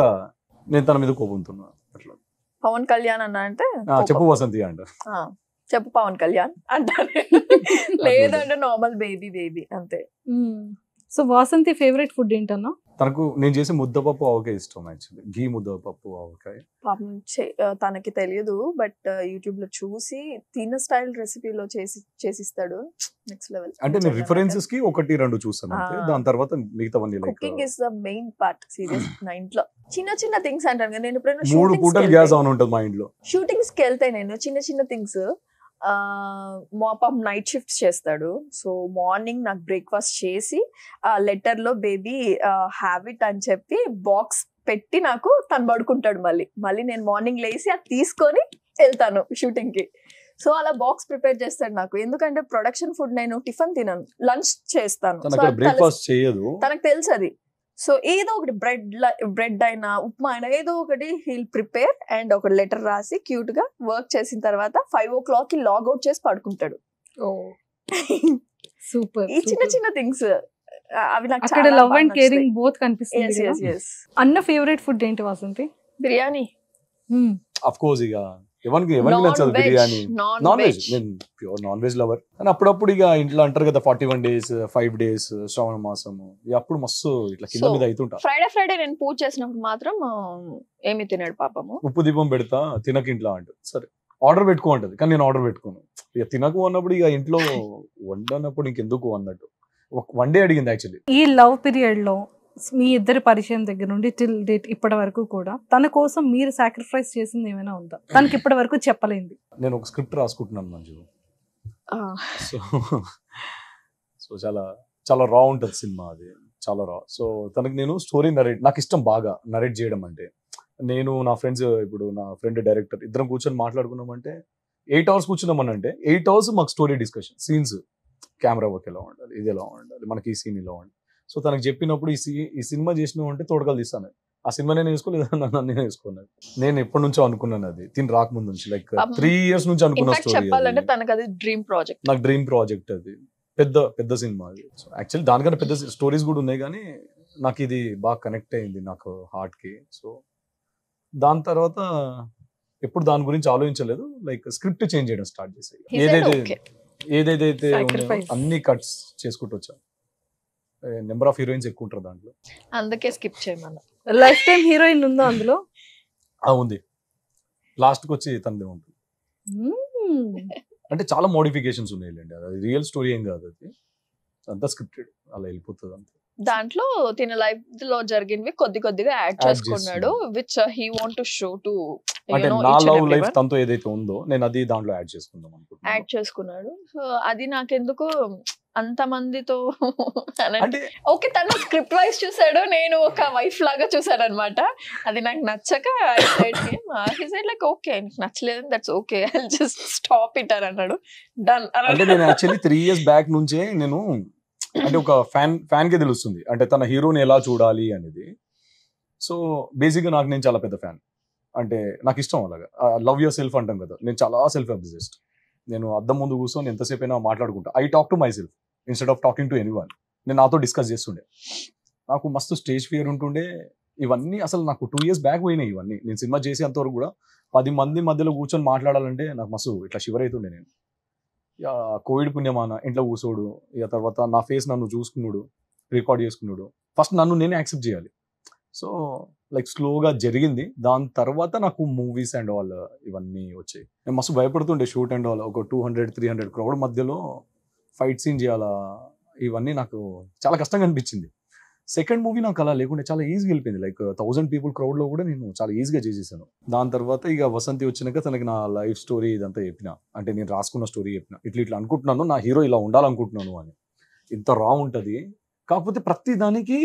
నేను తన మీద కోపంతున్నా. అట్లా పవన్ కళ్యాణ్ అన్నా అంటే చెప్పు వసంతి అంట, చెప్పు పవన్ కళ్యాణ్ అంటారు. లేదంటే నార్మల్ బేబీ అంతే. సో వాసంతి ఫేవరెట్ ఫుడ్ ఏంటన్నా? తనకు నేను చేసే ముద్దపప్పు ఆవకాయ ఇష్టం. యాక్చువల్లీ ఘీ ముద్దపప్పు ఆవకాయ. పాపం తనకి తెలియదు, బట్ యూట్యూబ్ లో చూసి తిన స్టైల్ రెసిపీలో చేసిస్తాడు. Next level. అంటే నేను రిఫరెన్సెస్ కి 1-2 చూస్తాను అంతే, దాని తర్వాత మిగతావన్నీ like cooking is the main part. Serious నా ఇంట్లో చిన్న చిన్న థింగ్స్ అంటాను. నేను ఎప్పుడైనా 3 పూటలు గ్యాస్ ఆన్ ఉంటుంది మా ఇంట్లో. షూటింగ్స్ కి వెళ్తే నేను చిన్న చిన్న థింగ్స్, మా పాప నైట్ షిఫ్ట్స్ చేస్తాడు. సో మార్నింగ్ నాకు బ్రేక్ఫాస్ట్ చేసి లెటర్ లో బేబీ హ్యావ్ ఇట్ అని చెప్పి బాక్స్ పెట్టి నాకు తను పడుకుంటాడు. మళ్ళీ నేను మార్నింగ్ లేసి అది తీసుకొని వెళ్తాను షూటింగ్ కి. సో అలా బాక్స్ ప్రిపేర్ చేస్తాడు నాకు. ఎందుకంటే ప్రొడక్షన్ ఫుడ్ నేను టిఫిన్ తినను, లంచ్ చేస్తాను. తనకు తెలుసు అది. సో ఏదో ఒకటి బ్రెడ్ అయినా ఉప్మా అయినా ఏదో ఒకటి హీల్ ప్రిపేర్ అండ్ ఒక లెటర్ రాసి క్యూట్ గా వర్క్ చేసిన తర్వాత 5 o'clock కి లాగౌట్ చేసి పడుకుంటాడు. సూపర్. ఈ చిన్న చిన్న థింగ్స్ అవి నాకు అక్కడ లవ్ అండ్ కేరింగ్ బోత్ కనిపిస్తుంది. అన్న ఫేవరెట్ ఫుడ్ ఏంటి వాసంతి? బిర్యానీ. ఆఫ్ కోర్స్ ఇక ఎవరికి నచ్చదు బిర్యానీ. నాన్ వెజ్, నేను ప్యూర్ నాన్ వెజ్ లవర్. అని అప్పుడప్పుడు ఇక ఇంట్లో అంటారు కదా 41 days 5 days శ్రావణ మాసము, అప్పుడు మస్తు ఇట్లా కింద మీద అవుతుంటా. ఫ్రైడే నేను పూజ చేసినప్పుడు మాత్రం ఏమి తినాడు పాపము. ఉప్పు దీపం పెడతా తినక ఇంట్లో అంటారు. సరే ఆర్డర్ పెట్టుకో అంటది, కానీ నేను ఆర్డర్ పెట్టుకోను. ఇక తినకు అన్నప్పుడు ఇక ఇంట్లో వండనప్పుడు ఇంకెందుకు అన్నట్టు 1 day అడిగింది యాక్చువల్లీ. ఈ లవ్ పీరియడ్ లో మీ ఇద్దరి పరిచయం దగ్గర నుండి టిల్ డేట్ ఇప్పటి వరకు కూడా తన కోసం మీరు సాక్రిఫైస్ చేసింది ఏమైనా ఉందా? తనకి ఇప్పటి వరకు చెప్పలేంది. నేను ఒక స్క్రిప్ట్ రాసుకుంటున్నాను మంజు. సో చాలా చాలా రా ఉంటుంది సినిమా, అది చాలా రా. సో తనకి నేను స్టోరీ నాకు ఇష్టం బాగా నరేట్ చేయడం. అంటే నేను నా ఫ్రెండ్స్, ఇప్పుడు నా ఫ్రెండ్ డైరెక్టర్ ఇద్దరం కూర్చొని మాట్లాడుకున్నామంటే 8 hours కూర్చున్నామని అంటే 8 hours మాకు story discussion, scenes camera work ఎలా ఉండాలి, ఇది ఎలా ఉండాలి, మనకి ఈ సీన్ ఇలా ఉండాలి. సో తనకు చెప్పినప్పుడు ఈ సినిమా చేసినావు అంటే తోడకలు తీస్తాను. ఆ సినిమా నేను వేసుకోలేదు, నన్ను వేసుకున్నాను. నేను ఎప్పటి నుంచో అనుకున్నాను అది, తిని రాకముందు నుంచి, లైక్ 3 years నుంచి అనుకున్న స్టోరీ. చెప్పాలంటే తనకు అది డ్రీమ్ ప్రాజెక్ట్, నాకు డ్రీమ్ ప్రాజెక్ట్ అది. పెద్ద సినిమా అది. యాక్చువల్లీ దానికన్నా పెద్ద స్టోరీస్ కూడా ఉన్నాయి, కానీ నాకు ఇది బాగా కనెక్ట్ అయింది నాకు హార్ట్ కి. సో దాని తర్వాత ఎప్పుడు దాని గురించి ఆలోచించలేదు, లైక్ స్క్రిప్ట్ చేంజ్ చేయడం స్టార్ట్ చేసాయి. ఏదైతే అన్ని కట్స్ చేసుకుంటూ వచ్చాను. నెంబర్ ఆఫ్ హీరోయిన్స్ ఎక్కువ ఉంటారు దాంట్లో, అందుకే స్కిప్ చేయమన్నా. లైఫ్ టైం హీరోయిన్ ఉందా అందులో? ఉంది, లాస్ట్ కి వచ్చి తనదే ఉంటుంది. అంటే చాలా మోడిఫికేషన్స్ ఉన్నాయిలేండి, అది రియల్ స్టోరీ ఏం కాదు, అది అంతా స్క్రిప్టెడ్, అలా వెళ్ళిపోతుంది అంతే. దాంట్లో తిన లైఫ్ లో జరిగినవి కొద్దిగా యాడ్ చేసుకున్నాడు, which he want to show to, అంటే నా లవ్ లైఫ్ తనతో ఏదైతే ఉందో నేను అది దాంట్లో యాడ్ చేసుకున్నాడు. సో అది నాకెందుకు అంత మందితో ఓకే, తను స్క్రిప్ట్ వైజ్ చూసాడు, నేను ఒక వైఫ్ లాగా చూసాడు అనమాట. అది నాకు నచ్చక లైక్ ఓకే నచ్చలేదు, that's okay, I just stop it అని అన్నాడు. డన్. అంటే నేను యాక్చువల్లీ 3 years బ్యాక్ నుంచే నేను అంటే ఒక ఫ్యాన్ కి తెలుస్తుంది అంటే తన హీరోని ఎలా చూడాలి అనేది. సో బేసిక్ గా నేను చాలా పెద్ద ఫ్యాన్, అంటే నాకు ఇష్టం అలాగా. లవ్ యువర్ సెల్ఫ్ అంటాం కదా, నేను చాలా సెల్ఫ్ అబ్సెస్డ్. నేను అద్దం ముందు కూర్చొని ఎంతసేపు అయినా మాట్లాడుకుంటా. I talk to my self instead of talking to anyone. నేను నాతో డిస్కస్ చేస్తుండే. నాకు మస్తు స్టేజ్ ఫియర్ ఉంటుండే. ఇవన్నీ అసలు నాకు 2 years బ్యాక్ పోయినాయి ఇవన్నీ. నేను సినిమా చేసేంతవరకు కూడా 10 మంది మధ్యలో కూర్చొని మాట్లాడాలంటే నాకు మస్తు ఇట్లా షివర్ అవుతుండే. నేను కోవిడ్ పుణ్యమాన ఇంట్లో కూర్చోడు, ఇక తర్వాత నా ఫేస్ నన్ను చూసుకున్నాడు, రికార్డ్ చేసుకున్నాడు. ఫస్ట్ నన్ను నేనే యాక్సెప్ట్ చేయాలి. సో లైక్ స్లోగా జరిగింది. దాని తర్వాత నాకు మూవీస్ అండ్ ఆల్ ఇవన్నీ వచ్చాయి. నేను మస్తు భయపడుతుండే షూట్ అండ్ ఆల్. ఒక 200-300 crowd మధ్యలో ఫైట్ సీన్ చేయాలా, ఇవన్నీ నాకు చాలా కష్టంగా అనిపించింది. సెకండ్ మూవీ నాకు అలా లేకుండా చాలా ఈజీగా వెళ్ళిపోయింది. లైక్ 1000 people crowd లో కూడా నేను చాలా ఈజీగా చేసేసాను. దాని తర్వాత ఇక వసంతి వచ్చినాక తనకి నా లైఫ్ స్టోరీ ఇదంతా చెప్పిన, అంటే నేను రాసుకున్న స్టోరీ చెప్పిన, ఇట్లా అనుకుంటున్నాను, నా హీరో ఇలా ఉండాలనుకుంటున్నాను అని. ఇంత రా ఉంటుంది, కాకపోతే ప్రతి దానికి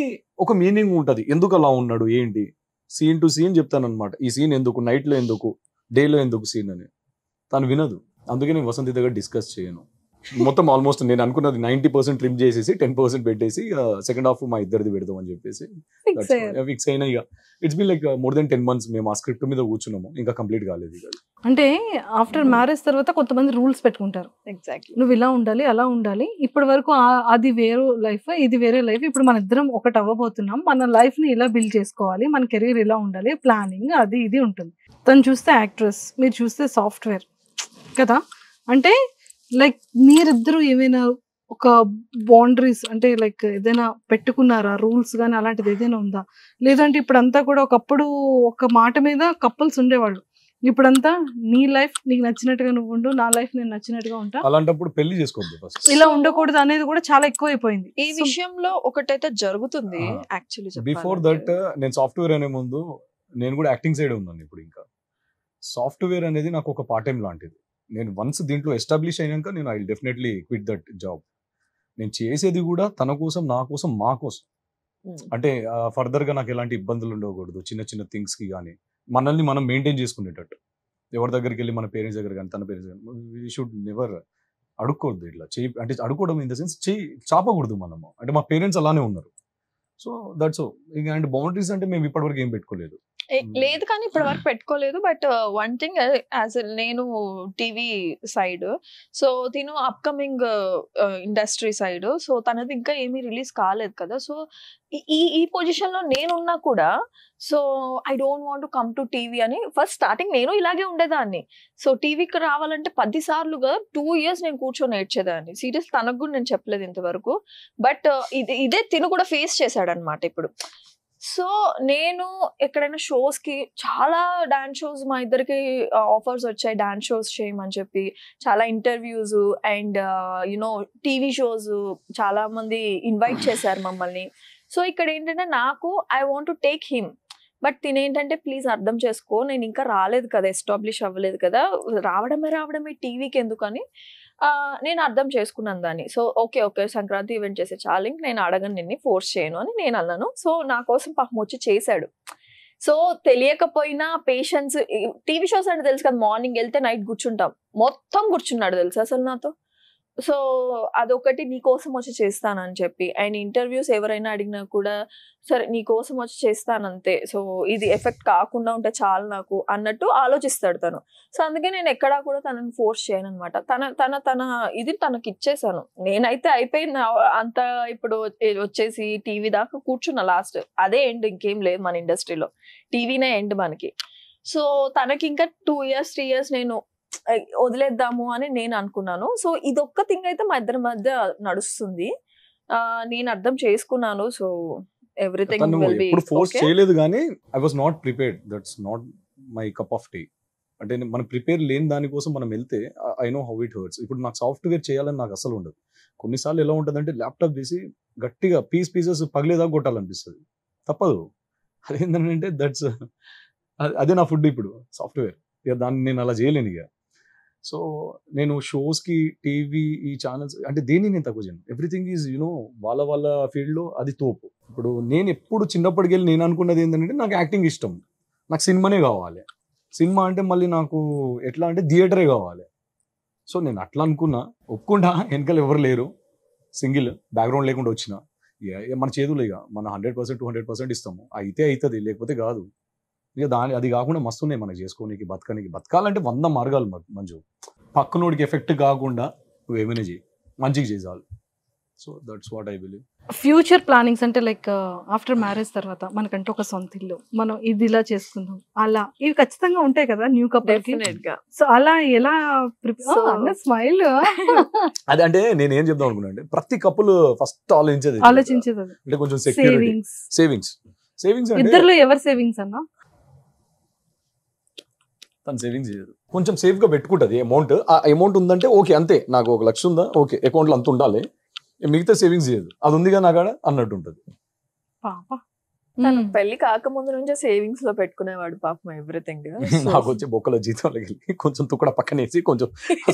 ఒక మీనింగ్ ఉంటుంది. ఎందుకు అలా ఉన్నాడు ఏంటి, సీన్ టు సీన్ చెప్తాను అనమాట. ఈ సీన్ ఎందుకు, నైట్లో ఎందుకు, డేలో ఎందుకు సీన్ అని. తను వినదు, అందుకే నేను వసంతి దగ్గర డిస్కస్ చేయను. మొత్తం ఆల్మోస్ట్ నేను అనుకున్నది 90% ట్రిమ్ చేసేసి 10% పెట్టేసి సెకండ్ హాఫ్ మా ఇద్దరిది పెడదాం అని చెప్పేసి ఫిక్స్ అయినా. ఇక it's been like more than 10 months మేము ఆ స్క్రిప్ట్ మీద కూర్చున్నాము, ఇంకా కంప్లీట్ కాలేదు. అంటే ఆఫ్టర్ మ్యారేజ్ తర్వాత కొంతమంది రూల్స్ పెట్టుకుంటారు. ఎగ్జాక్ట్లీ, నువ్వు ఇలా ఉండాలి, అలా ఉండాలి. ఇప్పటి వరకు అది వేరే లైఫ్, ఇది వేరే లైఫ్. ఇప్పుడు మన ఇద్దరం ఒకటి అవ్వబోతున్నాం, మన లైఫ్ ని ఇలా బిల్డ్ చేసుకోవాలి, మన కెరీర్ ఇలా ఉండాలి, ప్లానింగ్ అది ఇది ఉంటుంది. తను చూస్తే యాక్ట్రెస్, మీరు చూస్తే సాఫ్ట్వేర్ కదా. అంటే లైక్ మీరిద్దరు ఏమైనా ఒక బౌండరీస్ అంటే లైక్ ఏదైనా పెట్టుకున్నారా, రూల్స్ కానీ అలాంటిది ఏదైనా ఉందా? లేదంటే ఇప్పుడంతా కూడా ఒకప్పుడు ఒక మాట మీద కపుల్స్ ఉండేవాళ్ళు, ఇప్పుడంతా నీ లైఫ్ నీకు నచ్చినట్టుగా నువ్వు ఉండు, నా లైఫ్ నేను నచ్చినట్టుగా ఉంటా, అలాంటప్పుడు పెళ్లి చేసుకోవద్దు ఫస్ట్, ఇలా ఉండకూడదు అనేది కూడా చాలా ఎక్కువ అయిపోయింది. ఈ విషయంలో ఒకటైతే జరుగుతుంది. యాక్చువల్లీ బిఫోర్ దట్ నేను సాఫ్ట్వేర్ అనే ముందు నేను కూడా యాక్టింగ్ సైడ్ ఉన్నాను. ఇప్పుడు ఇంకా సాఫ్ట్వేర్ అనేది నాకు ఒక పార్ట్ టైం లాంటిది. నేను వన్స్ దీంట్లో ఎస్టాబ్లిష్ అయినాక నేను I will definitely quit that job. నేను చేసేది కూడా తన కోసం, నా కోసం, మా కోసం. అంటే ఫర్దర్ గా నాకు ఎలాంటి ఇబ్బందులు ఉండకూడదు చిన్న చిన్న థింగ్స్ కి. కానీ మనల్ని మనం మెయింటైన్ చేసుకునేటట్టు, ఎవరి దగ్గరికి వెళ్ళి మన పేరెంట్స్ దగ్గర కానీ తన పేరెంట్స్ కానీ వీ షుడ్ నెవర్ అడుక్కోవద్దు. ఇట్లా చేయి అంటే అడుకోవడం ఇన్ ద సెన్స్ చేయి చాపకూడదు మనము. అంటే మా పేరెంట్స్ అలానే ఉన్నారు. సో దట్స్ ఇంకా. అండ్ బౌండరీస్ అంటే మేము ఇప్పటివరకు ఏం పెట్టుకోలేదు. లేదు కానీ ఇప్పటి వరకు పెట్టుకోలేదు. బట్ వన్ థింగ్, యాజ్ నేను టీవీ సైడ్, సో తిను అప్కమింగ్ ఇండస్ట్రీ సైడ్, సో తనది ఇంకా ఏమీ రిలీజ్ కాలేదు కదా. సో ఈ పొజిషన్ లో నేనున్నా కూడా, so I don't want to come to TV అని ఫస్ట్ స్టార్టింగ్ నేను ఇలాగే ఉండేదాన్ని. సో టీవీకి రావాలంటే 10 సార్లుగా 2 years నేను కూర్చొని నేర్చేదాన్ని. సీరియస్, తనకు కూడా నేను చెప్పలేదు ఇంతవరకు. బట్ ఇదే తిను కూడా ఫేస్ చేశాడు అనమాట ఇప్పుడు. సో నేను ఎక్కడైనా షోస్ కి, చాలా డాన్స్ షోస్ మా ఇద్దరికి ఆఫర్స్ వచ్చాయి, డాన్స్ షోస్ చేయమని చెప్పి, చాలా interviews and you know TV shows చాలా మంది ఇన్వైట్ చేశారు మమ్మల్ని. సో ఇక్కడ ఏంటంటే నాకు I want to take him, but తినేంటంటే ప్లీజ్ అర్థం చేసుకో, నేను ఇంకా రాలేదు కదా, ఎస్టాబ్లిష్ అవ్వలేదు కదా, రావడమే టీవీకి ఎందుకని నేను అర్థం చేసుకున్నాను దాన్ని. సో ఓకే సంక్రాంతి ఈవెంట్ చేసే చాలు, నేను అడగను, నిన్ను ఫోర్స్ చేయను అని నేను అన్నాను. సో నా కోసం పాపం వచ్చి చేశాడు. సో తెలియకపోయినా పేషెన్స్, టీవీ షోస్ అంటే తెలుసు కదా, మార్నింగ్ వెళ్తే నైట్ కూర్చుంటాం, మొత్తం కూర్చున్నాడు తెలుసు అసలు నాతో. సో అదొకటి నీ కోసం వచ్చి చేస్తానని చెప్పి, అండ్ ఇంటర్వ్యూస్ ఎవరైనా అడిగినా కూడా సరే నీ కోసం వచ్చి చేస్తానంతే, సో ఇది ఎఫెక్ట్ కాకుండా ఉంటే చాలు నాకు అన్నట్టు ఆలోచిస్తాడు తను. సో అందుకే నేను ఎక్కడా కూడా తనని ఫోర్స్ చేయను అనమాట. తన ఇది తనకి ఇచ్చేసాను. నేనైతే అయిపోయింది అంత. ఇప్పుడు వచ్చేసి టీవీ దాకా కూర్చున్నా, లాస్ట్ అదే ఎండ్, ఇంకేం లేదు మన ఇండస్ట్రీలో, టీవీనే ఎండ్ మనకి. సో తనకి ఇంకా 2 years 3 years నేను వదిలేద్దాము అని నేను అనుకున్నాను. సో ఇదొక్క థింగ్ అయితే మా ఇద్దరి మధ్య నడుస్తుంది. నేను అర్థం చేసుకున్నాను. సో ఎవ్రీథింగ్ విల్ బి ఇప్పుడు ఫోర్స్ చేయలేదు కానీ I was not prepared. That's not my cup of tea. అంటే మనం ప్రిపేర్ లేని దానికోసం మనం వెళ్తే I know how it hurts. ఇప్పుడు నాకు సాఫ్ట్వేర్ చేయాలని నాకు అసలు ఉండదు. కొన్నిసార్లు ఎలా ఉంటుందంటే ల్యాప్టాప్ తీసి గట్టిగా పీసెస్ పగిలేదాకా కొట్టాలనిపిస్తుంది. తప్పదు. అదేంటంటే దట్స్ అదే నా ఫుడ్ ఇప్పుడు సాఫ్ట్వేర్. ఇక దాన్ని నేను అలా చేయలేను ఇక. సో నేను షోస్కి టీవీ ఈ ఛానల్స్ అంటే దేన్ని నేను తక్కువ చేయను. ఎవ్రీథింగ్ ఈజ్ వాళ్ళ ఫీల్డ్లో అది తోపు. ఇప్పుడు నేను ఎప్పుడు చిన్నప్పటికి వెళ్ళి నేను అనుకున్నది ఏంటంటే నాకు యాక్టింగ్ ఇష్టం, నాకు సినిమానే కావాలి. సినిమా అంటే మళ్ళీ నాకు ఎట్లా అంటే థియేటరే కావాలి. సో నేను అట్లా అనుకున్నా, ఒప్పుకుంటా. వెనకాల ఎవరు లేరు, సింగిల్ బ్యాక్గ్రౌండ్ లేకుండా వచ్చిన మన చేతులు ఇక మన 100% 200% ఇస్తాము. అయితే అవుతుంది, లేకపోతే కాదు. ఇక అది కాకుండా మస్తు ఉన్నాయి మనకి చేసుకోనికి, బతకాలంటే 100 మార్గాలు మంచు. పక్కనోడికి ఎఫెక్ట్ కాకుండా నువ్వు ఏమైనా చేయి, మంచిగా చేయాలి. So that's what I believe. Future plannings అంటే లైక్ ఆఫ్టర్ మ్యారేజ్ తర్వాత మనకంటే ఒక సొంత ఇల్లు, మనం ఇది ఇలా చేసుకుందాం, అలా ఇవి ఖచ్చితంగా ఉంటాయి కదా న్యూ కపుల్ కి. సో అలా ఎలా స్మైల్ అది అంటే నేను ఏం చెప్దాం అనుకున్నా అంటే ప్రతి కపుల్ ఫస్ట్ ఆలోచించేది అంటే కొంచెం సేవింగ్స్. ఇద్దరులో ఎవరు సేవింగ్స్ అన్నా? తను సేవింగ్స్ చేయదు, కొంచెం సేఫ్ గా పెట్టుకుంటది అమౌంట్. ఆ అమౌంట్ ఉందంటే ఓకే, అంతే. నాకు 1 లక్ష ఉందా, ఓకే, అకౌంట్ లో అంత ఉండాలి, మిగతా సేవింగ్స్ చేయదు. అది ఉందిగా నాకాడ అన్నట్టు ఉంటది. తను పెళ్లి కాకముందు నుంచే సేవింగ్స్ లో పెట్టుకునేవాడు పాపం ఎవ్రీథింగ్. నాకు వచ్చి బొక్కల జీతంలోకి వెళ్ళి కొంచెం తుక్కడ పక్కనేసి కొంచెం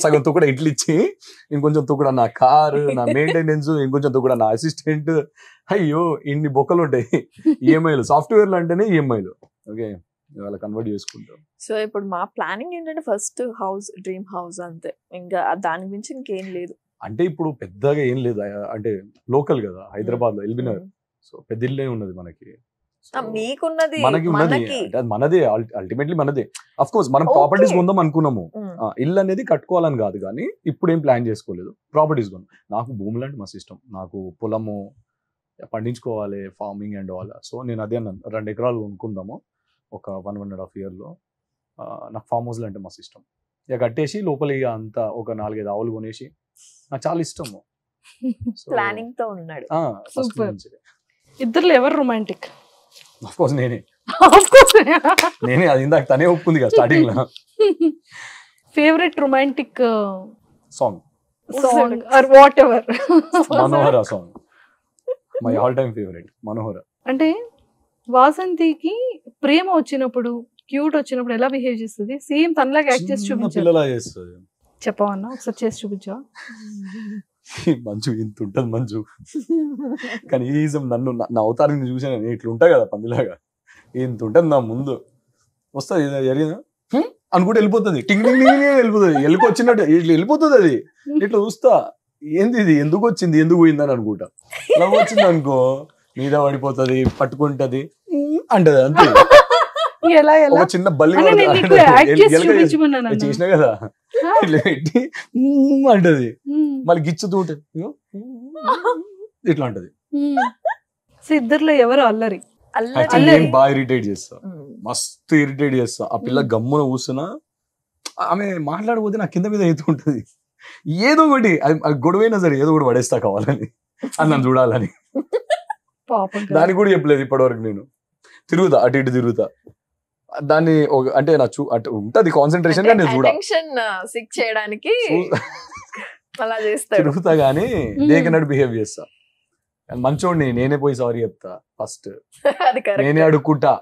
సగం తుక్కడ ఇడ్లు ఇచ్చి, ఇంకొంచెం తుక్కడ నా కారు, నా మెయింటెనెన్స్, ఇంకొంచెం తుక్కడ నా అసిస్టెంట్. అయ్యో ఇన్ని బొక్కలు ఉంటాయి. ఈఎంఐలు, సాఫ్ట్వేర్లు అంటేనే ఈఎంఐలు. ఓకే, ఇవాళ కన్వర్ట్ చేసుకుంటాం. సో ఇప్పుడు మా ప్లానింగ్ ఏంటంటే ఫస్ట్ హౌస్, డ్రీమ్ హౌస్ అంతే, ఇంకా దాని గురించి ఇంకేం లేదు. అంటే ఇప్పుడు పెద్దగా ఏం లేదు, అంటే లోకల్ కదా హైదరాబాద్ లో ఎల్బీనగర్. సో పెద్ద ఇల్లే ఉన్నది మనకి, మీకున్నది మనకి ఉన్నది, మనదే అల్టిమేట్లీ మనదే. అఫ్ కోర్స్ మనం ప్రాపర్టీస్ కొందాం అనుకున్నాము, ఇల్లు అనేది కట్టుకోవాలని కాదు, కానీ ఇప్పుడు ఏం ప్లాన్ చేసుకోలేదు. ప్రాపర్టీస్ కొందాం. నాకు భూములు అంటే మస్తు ఇష్టం, నాకు పొలము పండించుకోవాలి, ఫార్మింగ్ అండ్ ఆల్. సో నేను అదే అన్నాను, 2 ఎకరాలు కొనుక్కుందాము ఒక 1.5 yearలో. నాకు ఫామ్ హౌస్లు అంటే మస్తు ఇష్టం. ఇక కట్టేసి లోపల ఇక అంతా ఒక 4-5 ఆవులు కొనేసి, నాకు చాలా ఇష్టము. ప్లానింగ్ తో ఉన్నాడు. ఇద్దరు ఎవరు రొమాంటిక్? ఆఫ్ కోర్స్ నేనే. అది ఇందాక తనే ఒప్పుకుంది కదా స్టార్టింగ్ లో. Favourite romantic song or whatever? Manohara song, my all time favourite Manohara. అంటే వాసంతికి ప్రేమ వచ్చినప్పుడు, క్యూట్ వచ్చినప్పుడు ఎలా బిహేవ్ చేస్తుంది? సేమ్ తనలాగా యాక్ట్ చేసి చూపించాలి. చెప్పవన్నా ఒకసారి చేసి చూపించా? మంచు ఇంత ఉంటుంది మంచు, కనీసం నన్ను నా అవతారాన్ని చూసాను, నేను ఇట్లా ఉంటా కదా పందిలాగా, ఇంత ఉంటుంది నా ముందు. వస్తుంది జరిగిందా అనుకుంటే వెళ్ళిపోతుంది, టింగ్ టింగ్ టింగ్ వెళ్ళిపోతుంది, వెళ్ళిపోచ్చినట్టు ఇట్లా వెళ్ళిపోతుంది. అది ఇట్లా చూస్తా, ఏంది ఇది, ఎందుకు వచ్చింది, ఎందుకు పోయిందని అనుకుంటా. అలా వచ్చింది అనుకో మీద పడిపోతుంది, పట్టుకుంటది అంటది, అంతే. ఒక చిన్న బల్లి చేసినా కదా ఇట్లా పెట్టి అంటది, మళ్ళీ గిచ్చుతూ ఉంటది, ఇట్లా అంటది. ఇద్దరులో ఎవరు అల్లరి? నేను బాగా ఇరిటేట్ చేస్తా, మస్తు ఇరిటేట్ చేస్తా. ఆ పిల్ల గమ్మున కూర్చున్నా, ఆమె మాట్లాడకపోతే నా కింద మీద అవుతుంటది. ఏదో ఒకటి అది గొడవైనా సరే ఏదో ఒకటి పడేస్తా కావాలని, అని నన్ను చూడాలని. దానికి కూడా చెప్పలేదు ఇప్పటివరకు. నేను తిరుగుతా, అటు ఇటు తిరుగుతా, దాన్ని అంటే నా అటు ఉంటది కాన్సన్ట్రేషన్ గా నేను చూడ చేయడానికి తిరుగుతా, గానీ దేకనట్టు బిహేవ్ చేస్తా. మంచోడిని నేనే పోయి సారీ చెప్తా ఫస్ట్, నేనే అడుక్కుంటా.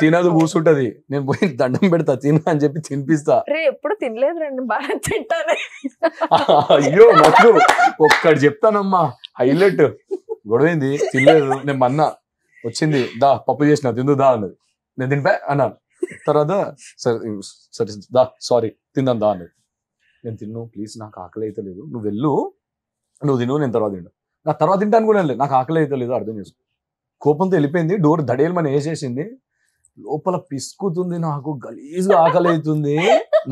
తినదు, కూర్చుంటది, నేను పోయి దండం పెడతా, తిన అని చెప్పి తినిపిస్తా. ఎప్పుడు తినలేదు రండి, బాగా తింటాను. అయ్యో నాకు ఒక్కటి చెప్తానమ్మా హైలైట్, గొడవైంది తినలేదు, నేను మన్నా వచ్చింది, దా పప్పు చేసిన తిందు దా అన్నది, నేను తినిపా అన్నాను. తర్వాత సరే సరే దా సారీ తిందాం దా అన్నది. నేను తిన్ను ప్లీజ్, నాకు ఆకలి అయితే లేదు, నువ్వు వెళ్ళు, నువ్వు తిను, నేను తర్వాత తింటా. నా తర్వాత తింటాను కూడా లేదు, నాకు ఆకలి అయితే లేదు, అర్థం చేసుకో. కోపంతో వెళ్ళిపోయింది, డోర్ దడేలమని వేసేసింది. లోపల పిసుకుతుంది, నాకు గలీజ్గా ఆకలి అవుతుంది.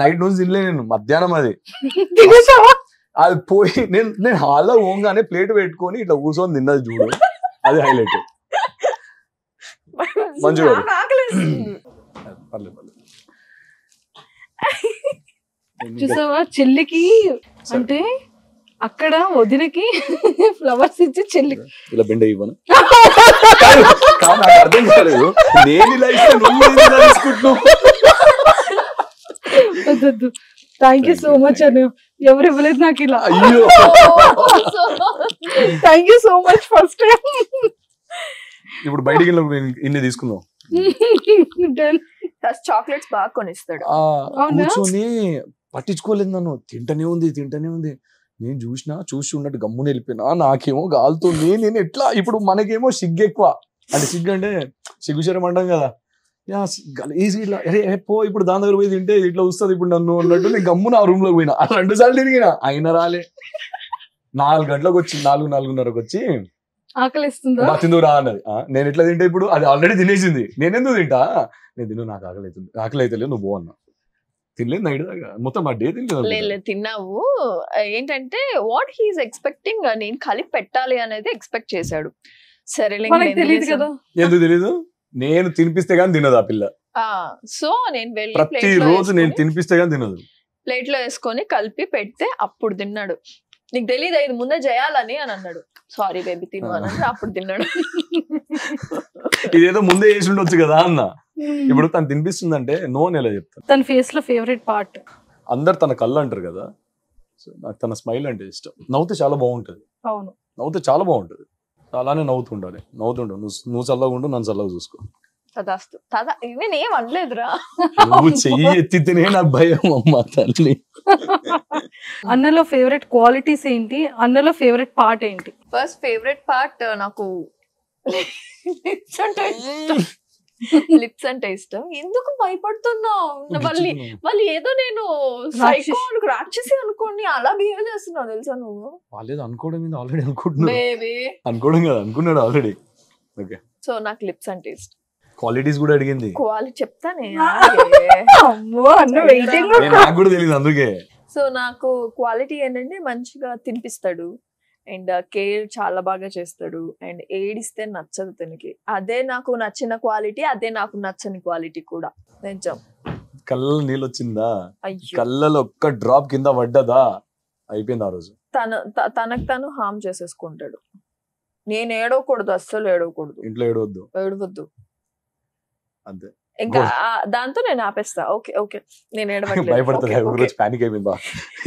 నైట్ నుంచి తినలే నేను, మధ్యాహ్నం అది అది పోయి నేను హాల్లో పోగానే ప్లేట్ పెట్టుకొని ఇట్లా కూర్చొని తిన్నది చూడు, అది హైలైట్. మంచిగా నాకు ఆకలేస్తుంది. పర్లేదు పర్లేదు. చూసావా చెల్లికి అంటే అక్కడ వదినకి ఫ్లవర్స్ ఇచ్చి చెల్లికి ఇలా బెండ్ ఇవ్వను, నాకు అర్థం కాలేదు. నేను ఇలా ఇస్తే నువ్వు ఇలా తీసుకుంటున్నావు. వద్దు. థ్యాంక్ యూ సో మచ్ అను, ఎవరు ఇవ్వలేదు నాకు ఇలా. అయ్యో thank you so much first time. ఇప్పుడు బయటికి ఇన్ని తీసుకుందాం. చాక్లెట్స్ బాగా కొనిస్తాడు. కూర్చొని పట్టించుకోలేదు నన్ను, తింటనే ఉంది. నేను చూసి ఉన్నట్టు గమ్మున వెళ్ళిపోయినా. నాకేమో గాలుతుంది, నేను ఎట్లా ఇప్పుడు మనకేమో సిగ్గు ఎక్కువ, అంటే సిగ్గు అంటే సిగ్గుశరం అంటాం కదా, ఈజీ ఇట్లా అరే పో ఇప్పుడు దాని దగ్గర పోయి తింటే ఇట్లా వస్తుంది ఇప్పుడు నన్ను అన్నట్టు నేను గమ్మున ఆ రూమ్ లోకి పోయినా. 2 సార్లు తిరిగినా, అయినా రాలే. 4 గంటలకు వచ్చి 4:30కు వచ్చి ఆకలిస్తుందా తిందుకు రా అన్నది. నేను ఎట్లా తింటా ఇప్పుడు, అది ఆల్రెడీ తినేసింది, నేనెందుకు తింటా, నేను తిను, నాకు ఆకలి అయితే లేదు, నువ్వు పో అన్నా. తినలేదు నైట్ దాకా, మొత్తం ఆ డే తినలేదు. తిన్నావు. ఏంటంటే వాట్ హీఈస్ ఎక్స్పెక్టింగ్, నేను కలిపి పెట్టాలి అనేది ఎక్స్పెక్ట్ చేశాడు. సరేలే, తెలియదు కదా. ఎందుకు తెలీదు, నేను తినిపిస్తే గానీ తినదు ఆ పిల్ల. సో నేను వెళ్ళి ప్రతి రోజు నేను తినిపిస్తే గానీ తినదు. ప్లేట్ లో వేసుకొని కలిపి పెడితే అప్పుడు తిన్నాడు. నీకు తెలియదు ఇది ముందే చేయాలని అని అన్నాడు. సారీ బేబీ తిను అని అప్పుడు తిన్నాడు. ఇదేదో ముందే వేసి ఉండొచ్చు కదా అన్న. ఇప్పుడు తను తినిపిస్తుందంటే నో అని ఎలా చెప్తాను. తన ఫేస్ లో ఫేవరెట్ పార్ట్ అందరు తన కళ్ళు అంటారు కదా, సో నాకు తన స్మైల్ అంటే ఇష్టం. నవ్వుతే చాలా బాగుంటది. అవును, నవ్వుతే చాలా బాగుంటది. అలానే నవ్వుతుండాలి. నువ్వు చల్లగా ఉండు, నన్ను చల్లగా చూసుకో. తదాస్తు. నేను ఏం అనలేదురా. నువ్వు చెయ్యి ఎత్తితేనే నాకు భయం అమ్మా తల్లి. అన్నలో ఫేవరెట్ క్వాలిటీస్ ఏంటి, అన్నలో ఫేవరెట్ పార్ట్ ఏంటి? ఫస్ట్ ఫేవరెట్ పార్ట్ నాకు లిప్స్ అంటే ఇష్టం. ఎందుకు భయపడుతున్నావు? వాళ్ళు ఏదో నేను రాక్షసి అనుకోండి అలా బిహేవ్ చేస్తున్నావు తెలుసా నువ్వు. వాళ్ళేదో అనుకోవడం మీద ఆల్రెడీ అనుకుంటున్నాడు. బేబీ అనుకోవడం కదా, అనుకున్నాడు ఆల్రెడీ. ఓకే, సో నాకు లిప్స్ అంటే ఇష్టం. క్వాలిటీస్ కూడా అడిగింది. క్వాలిటీ చెప్తానే, నాకు కూడా తెలియదు అందుకే. సో నాకు క్వాలిటీ ఏంటంటే మంచిగా తినిపిస్తాడు అండ్ కేర్ చాలా బాగా చేస్తాడు అండ్ ఏడిస్తే నచ్చదు తనకి. అదే నాకు నచ్చిన క్వాలిటీ, అదే నాకు నచ్చని క్వాలిటీ కూడా. నిజం. కళ్ళలో నీళ్ళు వచ్చిందా, కళ్ళలో ఒక్క డ్రాప్ కింద పడ్డదా, అయిపోయింది ఆ రోజు. తనకు తను హార్మ్ చేసేసుకుంటాడు. నేను ఏడవకూడదు, అస్సలు ఏడవకూడదు, ఇంట్లో ఏడవద్దు అంతే. ఇంకా దాంతో నేను ఆపేస్తా. ఓకే ఓకే నేను ఏడవట్లేదు. భయపడుతుంది, పానిక్ అయిపోయిందా,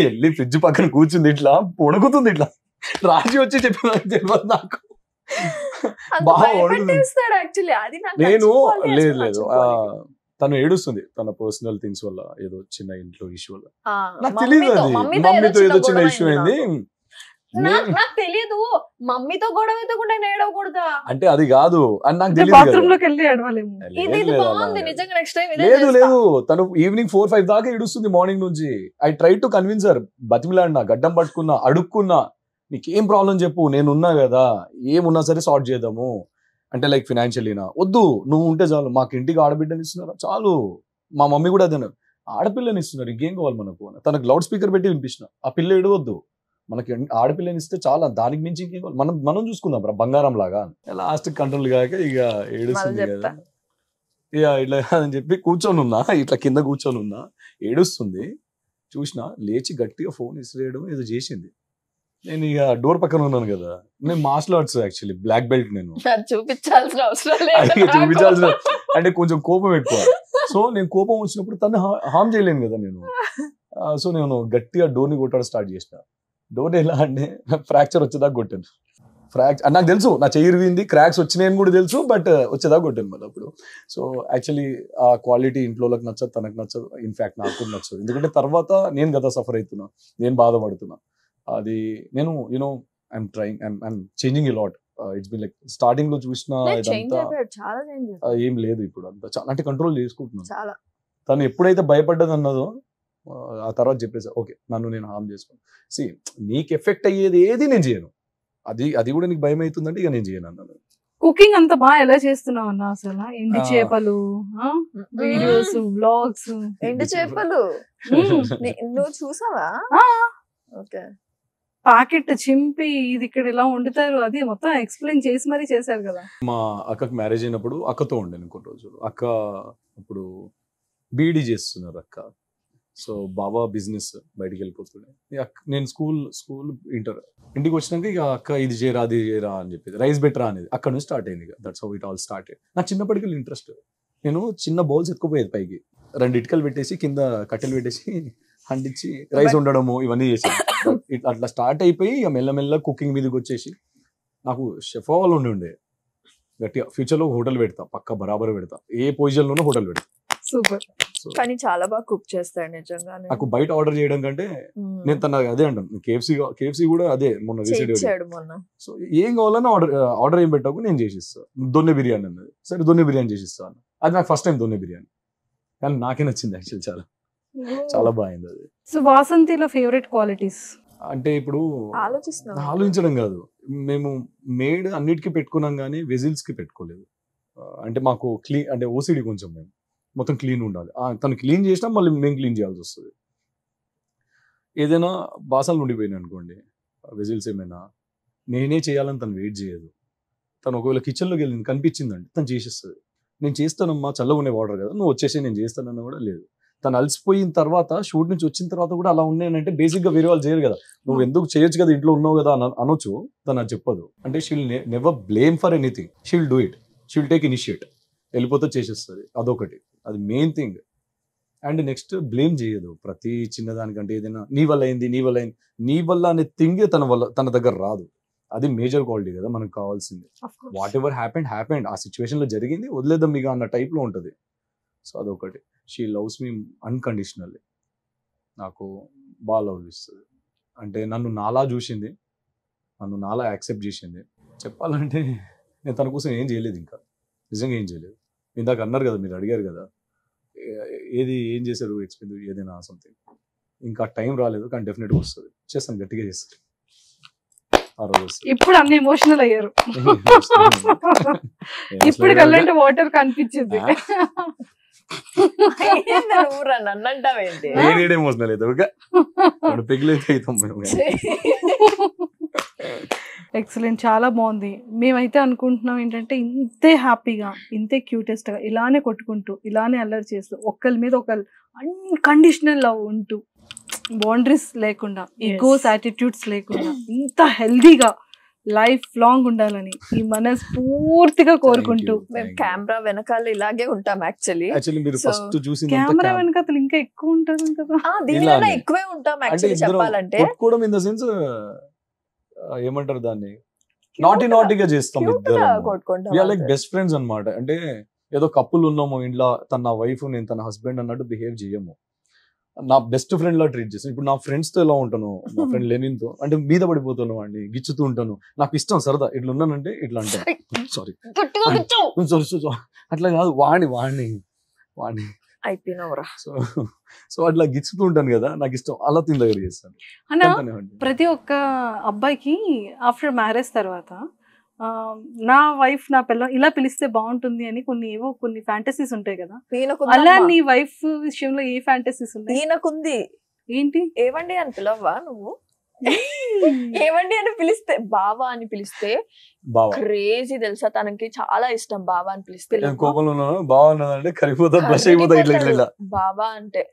వెళ్ళి ఫ్రిడ్జ్ పక్కన కూర్చుంది, ఇట్లా పొడుగుతుంది, ఇట్లా రాజీ వచ్చి చెప్పిన నాకు నేను లేదు తను ఏడుస్తుంది తన పర్సనల్ థింగ్స్ వల్ల, ఏదో చిన్న ఇంట్లో ఇష్యూ వల్ల. నాకు తెలియదు అది మమ్మీతో ఏదో చిన్న ఇష్యూ అయింది. నాకు తెలియదు మమ్మీతో గొడవ ఎత్తకుండా ఏడవకూడదా అంటే అది కాదు అని నాకు తెలియదు. లేదు తను ఈవినింగ్ 4-5 దాకా ఏడుస్తుంది మార్నింగ్ నుంచి. I try to convince her, బతిమిలాడినా, గడ్డం పట్టుకున్నా, అడుక్కున్నా, నీకేం ప్రాబ్లం చెప్పు, నేనున్నా కదా, ఏమున్నా సరే సార్ట్ చేద్దాము అంటే, లైక్ ఫినాన్షియలీనా, వద్దు నువ్వు ఉంటే చాలు, మాకు ఇంటికి ఆడబిడ్డని ఇస్తున్నారు చాలు. మా మమ్మీ కూడా అదే, ఆడపిల్లని ఇస్తున్నారు ఇంకేం కావాలి మనకు. తనకు లౌడ్ స్పీకర్ పెట్టి వినిపించిన, ఆ పిల్ల ఏడవద్దు, మనకి ఆడపిల్లని ఇస్తే చాలా, దానికి మించి ఇంకేం కావాలి, మనం చూసుకుందాం రా బంగారం లాగా. లాస్ట్ కంట్రోల్ కాక ఇక ఏడుస్తుంది కదా, ఇక ఇట్లా అని చెప్పి కూర్చొని ఉన్నా, ఇట్లా కింద కూర్చొని ఉన్నా, ఏడుస్తుంది చూసిన, లేచి గట్టిగా ఫోన్ ఇసిరేయడం ఏదో చేసింది. నేను ఇక డోర్ పక్కన ఉన్నాను కదా, నేను martial arts actually black belt, నేను చూపించాల్సిన అవసరం అంటే కొంచెం కోపం ఎక్కువ. సో నేను కోపం వచ్చినప్పుడు తను హార్మ్ చేయలేను కదా నేను. సో నేను గట్టిగా డోర్ని కొట్టడం స్టార్ట్ చేసిన. డోర్ ఎలా అంటే ఫ్రాక్చర్ వచ్చేదాకా కొట్టాను. నాకు తెలుసు నా చెయ్యి ఇరిగింది, క్రాక్స్ వచ్చినాయని కూడా తెలుసు, బట్ వచ్చేదాకా కొట్టాను మళ్ళీ అప్పుడు. సో యాక్చువల్లీ ఆ క్వాలిటీ ఇంట్లోకి నచ్చదు, తనకు నచ్చదు, ఇన్ఫాక్ట్ నాకు కూడా నచ్చదు. ఎందుకంటే తర్వాత నేను కదా సఫర్ అవుతున్నా, నేను బాధపడుతున్నా. అది నేను I'm trying, I'm changing a lot. It's been like starting లో చూసిన ఇదంతా ఏం లేదు ఇప్పుడు, అంతా చాలా అంటే కంట్రోల్ చేసుకుంటున్నాను. తను ఎప్పుడైతే భయపడ్డది అన్నదో ఆ తర్వాత చెప్పేసా ఓకే నన్ను నేను హామ్ చేసుకోను. సి నీకు ఎఫెక్ట్ అయ్యేది ఏది నేను చేయను, అది కూడా నీకు భయం అవుతుందంటే ఇక నేను చేయను అన్నాను. కుకింగ్ అంత బాగా ఎలా చేస్తున్నావు అన్న అసలు? ఎండి చేపలు వీడియోస్ వ్లాగ్స్. ఎండు చేపలు నువ్వు చూసావా? ఓకే. పాకెట్ చింపి ఇది ఇక్కడ ఇలా వండుతారు అది మొత్తం ఎక్స్ప్లెయిన్ చేసి మరీ చేశారు కదా. మా అక్కకి మ్యారేజ్ అయినప్పుడు అక్కతో ఉండేను కొన్ని రోజులు. అక్క ఇప్పుడు బీడీ చేస్తున్నారు అక్క. సో బాబా బిజినెస్ బయటికి వెళ్ళిపోతుండే. నేను స్కూల్ ఇంటికి వచ్చినాక ఇక అక్క ఇది చేయరా అది చేయరా అని చెప్పేది, రైస్ బెటరా అనేది అక్కడ నుంచి స్టార్ట్ అయింది. That's how it all started. నాకు చిన్నప్పటికి ఇంట్రెస్ట్. నేను చిన్న బౌల్స్ ఎత్తుకుపోయేది పైకి, 2 ఇటుకలు పెట్టేసి కింద కట్టెలు పెట్టేసి హండించి రైస్ ఉండడము ఇవన్నీ చేసాను. అట్లా స్టార్ట్ అయిపోయి ఇక మెల్లమెల్ల కుకింగ్ మీదకి వచ్చేసి నాకు షెఫ్ అవ్వాలి ఉండే గట్టిగా. ఫ్యూచర్లో హోటల్ పెడతా, పక్క బరాబర్ పెడతా, ఏ పొజిషన్లోనూ హోటల్ పెడతా. సూపర్. కానీ చాలా బాగా కుక్ చేస్తాడు నిజంగా. నాకు బయట ఆర్డర్ చేయడం కంటే నేను తన అదే అంటాను, కేఎఫ్సీ కూడా అదే మొన్న రీసెంట్. సో ఏం కావాలన్నా ఆర్డర్ ఏం పెట్టాకు నేను చేసిస్తాను. దొన్నె బిర్యానీ అన్నది, సరే దొన్నె బిర్యానీ చేసిస్తాను. అది నాకు ఫస్ట్ టైం దొన్నె బిర్యానీ, కానీ నాకే నచ్చింది యాక్చువల్, చాలా బాగుంది అది. సో వాసంతిలో ఫేవరెట్ క్వాలిటీస్ అంటే ఇప్పుడు ఆలోచించడం కాదు, మేము మేడ్ అన్నిటికీ పెట్టుకున్నాం కానీ వెజిల్స్ కి పెట్టుకోలేదు. అంటే మాకు క్లీన్ అంటే ఓసిడి కొంచెం, మేము మొత్తం క్లీన్ ఉండాలి. తను క్లీన్ చేసినా మళ్ళీ మేము క్లీన్ చేయాల్సి వస్తుంది. ఏదైనా బాసనలు ఉండిపోయినాయి అనుకోండి, వెజిల్స్ ఏమైనా నేనే చేయాలని తను వెయిట్ చేయదు. తను ఒకవేళ కిచెన్లోకి వెళ్ళింది కనిపించిందండి తను చేసేస్తుంది. నేను చేస్తానమ్మా చల్లగా వాటర్ కదా నువ్వు వచ్చేసి నేను చేస్తానన్నా కూడా లేదు. తను అలసిపోయిన తర్వాత షూట్ నుంచి వచ్చిన తర్వాత కూడా అలా ఉన్నాయంటే బేసిక్గా వేరే వాళ్ళు చేయరు కదా, నువ్వు ఎందుకు చేయొచ్చు కదా ఇంట్లో ఉన్నావు కదా అనొచ్చు. తను అది చెప్పదు. అంటే she'll never blame for anything, she'll do it, she'll take initiate, వెళ్ళిపోతే చేసేస్తుంది. అదొకటి, అది main thing. And next blame చేయదు ప్రతి చిన్నదానికంటే. ఏదైనా నీ వల్ల అయింది నీ వల్ల అనే థింగే తన దగ్గర రాదు. అది మేజర్ క్వాలిటీ కదా మనకు కావాల్సింది. వాట్ ఎవర్ హ్యాపెండ్ ఆ సిచ్యువేషన్లో జరిగింది, వదిలేద్దాం ఇక అన్న టైప్లో ఉంటుంది. సో అదొకటి. షీ లవ్స్ మీ అన్కండిషనల్లీ, నాకు బాగా లవ్ ఇస్తుంది. అంటే నన్ను నాలా చూసింది, నన్ను నాలా యాక్సెప్ట్ చేసింది. చెప్పాలంటే నేను తన కోసం ఏం చేయలేదు, ఇంకా నిజంగా ఏం చేయలేదు. ఇందాక అన్నారు కదా, మీరు అడిగారు కదా ఏం చేశారు ఎక్స్పెక్ట్ ఏదైనా సంథింగ్, ఇంకా టైం రాలేదు కానీ డెఫినెట్గా వస్తుంది, చేస్తాను, గట్టిగా చేస్తాను. ఆ రోజు ఇప్పుడు అన్ని ఎమోషనల్ అయ్యారు. ఇప్పుడు కళ్ళంటే వాటర్ కనిపించింది. ఎమోషనల్ అయితే ఎక్సలెంట్, చాలా బాగుంది. మేమైతే అనుకుంటున్నాం ఏంటంటే ఇంతే హ్యాపీగా, ఇంతే క్యూటెస్ట్ గా ఇలానే కొట్టుకుంటూ, ఇలానే అల్లరి చేస్తూ, ఒకరి మీద ఒకరు అన్కండిషనల్ లవ్ ఉంటూ, బౌండరీస్ లేకుండా, ఈగోస్ యాటిట్యూడ్స్ లేకుండా, ఇంత హెల్దీగా లైఫ్ లాంగ్ ఉండాలని ఈ మనస్ఫూర్తిగా కోరుకుంటూ, మేము కెమెరా వెనకాల ఇలాగే ఉంటాం. యాక్చువల్లీ కెమెరా వెనకాల ఇంకా ఎక్కువ ఉంటారు కదా, దీనిలో ఎక్కువే ఉంటాం యాక్చువల్లీ చెప్పాలంటే. ఇన్ ద సెన్స్ ఏమంటారు దాన్ని, నాటీగా చేస్తాం, లైక్ బెస్ట్ ఫ్రెండ్స్ అన్నమాట. అంటే ఏదో కప్పులు ఉన్నాము ఇంట్లో, తన నా వైఫ్ నేను తన హస్బెండ్ అన్నట్టు బిహేవ్ చేయము. నా బెస్ట్ ఫ్రెండ్ లా ట్రీట్ చేస్తాను. ఇప్పుడు నా ఫ్రెండ్స్ తో ఎలా ఉంటాను, నా ఫ్రెండ్ లెనిన్తో అంటే మీద పడిపోతాను, వాడిని గిచ్చుతూ ఉంటాను. నాకు ఇష్టం సరదా, ఇట్లా ఉన్నానంటే ఇట్లా అంటాను, సారీ అట్లా కాదు, వాడిని అయిపోయినవరా. సో అట్లా గిచ్చుతూ ఉంటాను కదా, నాకు ఇష్టం, అలా తిన దగ్గర చేస్తాను. అన్న ప్రతి ఒక్క అబ్బాయికి ఆఫ్టర్ మ్యారేజ్ తర్వాత నా వైఫ్ నా పిల్ల ఇలా పిలిస్తే బాగుంటుంది అని కొన్ని ఫ్యాంటసీస్ ఉంటాయి కదా, అలా నీ వైఫ్ విషయంలో ఏ ఫ్యాంటసీస్ ఉన్నాయి? ఈయనకుంది. ఏంటి? ఏవండి అని పిలవ్వా నువ్వు? ఏవండి అని పిలిస్తే, బావా అని పిలిస్తే క్రేజీ తెలుసా, తనకి చాలా ఇష్టం బావా అని పిలిస్తే. బావా అంటే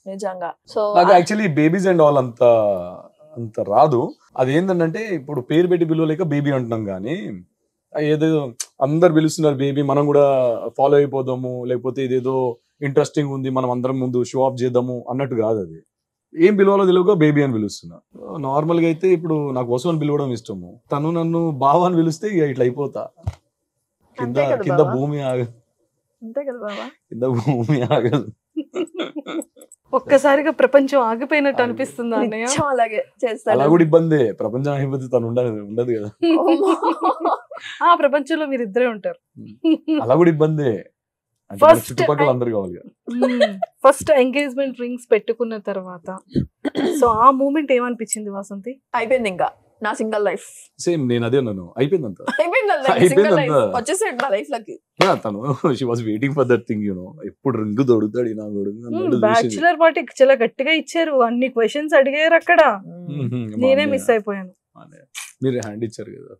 నిజంగా. So actually babies and all అంత రాదు. అది ఏంటంటే ఇప్పుడు పేరు పెట్టి పిలవలేక బేబీ అంటున్నాం, కానీ ఏదో అందరు పిలుస్తున్నారు బేబీ, మనం కూడా ఫాలో అయిపోదాము, లేకపోతే ఇదేదో ఇంట్రెస్టింగ్ ఉంది మనం అందరం ముందు షో ఆఫ్ చేద్దాము అన్నట్టు కాదు. అది ఏం పిలవాలో తెలియక బేబీ అని పిలుస్తున్నా. నార్మల్ గా అయితే ఇప్పుడు నాకు వసు అని పిలవడం ఇష్టము, తను నన్ను బావ అని పిలిస్తే ఇక ఇట్లా అయిపోతా, కింద భూమి ఆగదు, కింద భూమి ఆగదు. ఒక్కసారిగా ప్రపంచం ఆగిపోయినట్టు అనిపిస్తుంది అన్నయ్య. అలాగే చేస్తాడు. అలా కూడా ఇబ్బంది, ప్రపంచం ఆగిపోతే తను ఉండదు కదా. ఆ ప్రపంచంలో మీరు ఇద్దరే ఉంటారు. అలా కూడా ఇబ్బంది. అంటే మన చుట్టుపక్కల అందరు కావాలి. ఫస్ట్ ఎంగేజ్మెంట్ రింగ్స్ పెట్టుకున్న తర్వాత సో ఆ మూమెంట్ ఏమనిపించింది వాసంతి? అయిపోయింది ఇంకా నా సింగిల్ లైఫ్. సేమ్ నేను అదే అన్నాను, అయిపోయిందంత. వచ్చేసాడు నా లైఫ్ లోకి. తను she was waiting for that thing, ఎప్పుడు రింగు దొడుతాడు నా గొడుగు. బ్యాచులర్ పార్టీ చాలా గట్టిగా ఇచ్చారు, అన్ని క్వశ్చన్స్ అడిగారు అక్కడ, నేనే మిస్ అయిపోయాను. మీరు హ్యాండ్ ఇచ్చారు కదా.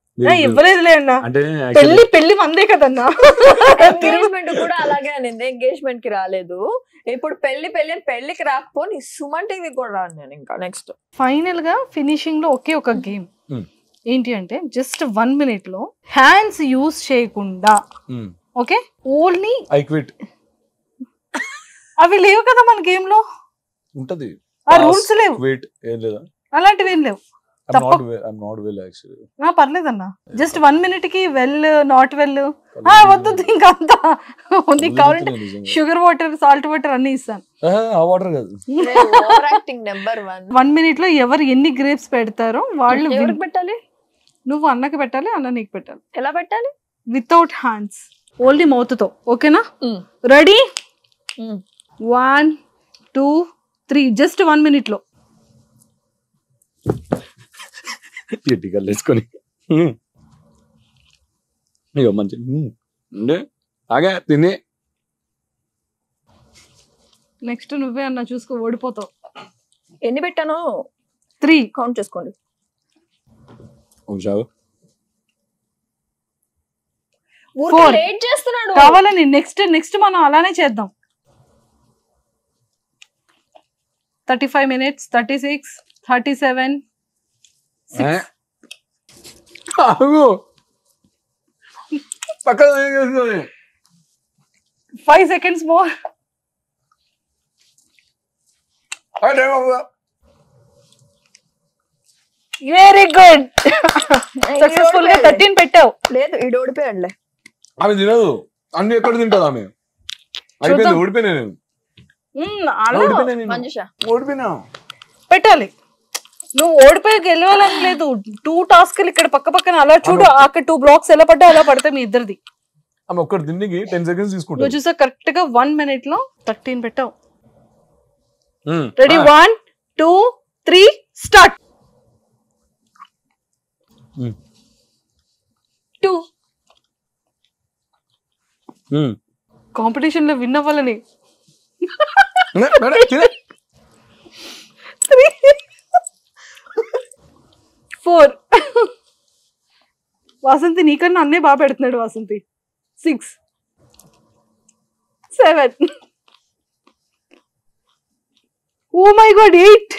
ఇవ్వలేదులే అన్న, అంటే పెళ్లి మందే కదన్నా. ఎంగేజ్మెంట్ కూడా అలాగే అనింది, ఎంగేజ్మెంట్ కి రాలేదు. ఇప్పుడు పెళ్లికి రాకపోని సుమన్ టీవీ కూడా రాను నేను. ఇంకా నెక్స్ట్ ఫైనల్ గా ఫినిషింగ్ లో ఒకే ఒక గేమ్ ఏంటి అంటే జస్ట్ 1 minute లో హ్యాండ్స్ యూజ్ చేయకుండా, ఓకే, ఓన్లీ ఐ క్విట్. అవి లేవు కదా మన గేమ్ లో, ఉంటది ఆ రూల్స్ లేవు, క్విట్ ఏం లేదా, అలాంటివి ఏం లేవు. I'm not well actually. పర్లేదన్నా, జస్ట్ 1 minute కి వెల్ నాట్ వెల్ వద్దు, ఇంకా అంతా ఉంది. కావాలంటే షుగర్ వాటర్, సాల్ట్ వాటర్ అన్ని ఇస్తాను. వాటర్ కాదు, ఓవర్ యాక్టింగ్ నెంబర్ 1. 1 minute లో ఎవరు ఎన్ని గ్రేప్స్ పెడతారో వాళ్ళు ఎవరికి పెట్టాలి? నువ్వు అన్నకి పెట్టాలి, అన్న నీకు పెట్టాలి. ఎలా పెట్టాలి? వితౌట్ హ్యాండ్స్, ఓన్లీ మౌత్ తో. ఓకేనా? రెడీ? 1 2 3 జస్ట్ 1 minute లో. ఎట్టికల్ వేసుకొని ఇక మంచి ఆగా తిని. నెక్స్ట్ నువ్వే అన్న, చూసుకో, ఓడిపోతావు. ఎన్ని పెట్టాను? 3 కౌంట్ చేసుకోండి. లేట్ చేస్తున్నాడు కావాలని. నెక్స్ట్ మనం అలానే చేద్దాం. 35 minutes, 36, 37, 5 seconds more. Very good. Successful గా 13 పెట్టావు. లేదు, ఈడు ఓడిపోయాడులే. ఆమె తినదు, అన్ని ఎక్కడ తింటది ఆమె. అయిపోయింది, ఓడిపోయినా నేను. ఓడిపోయినా పెట్టాలి. నువ్వు ఓడిపోయి గెలవాలని లేదు, 2 టాస్క్లు ఇక్కడ పక్క పక్కన. అలా చూడు, అక్కడ 2 blocks ఎలా పడ్డా అలా పడితే మీ ఇద్దరిది. ఆమె ఒక్కటి తిండికి 10 seconds తీసుకుంటా. నువ్వు చూసా కరెక్ట్ గా 1 minute లో 13 పెట్టావు. రెడీ? 1 2 3 స్టార్ట్. 2 కాంపిటీషన్ లో విన్ అవ్వాలని. 4 వాసంతి నీకన్నా అన్నే బాగా పెడుతున్నాడు వాసంతి. 6 7 ఓ మై గాడ్ 8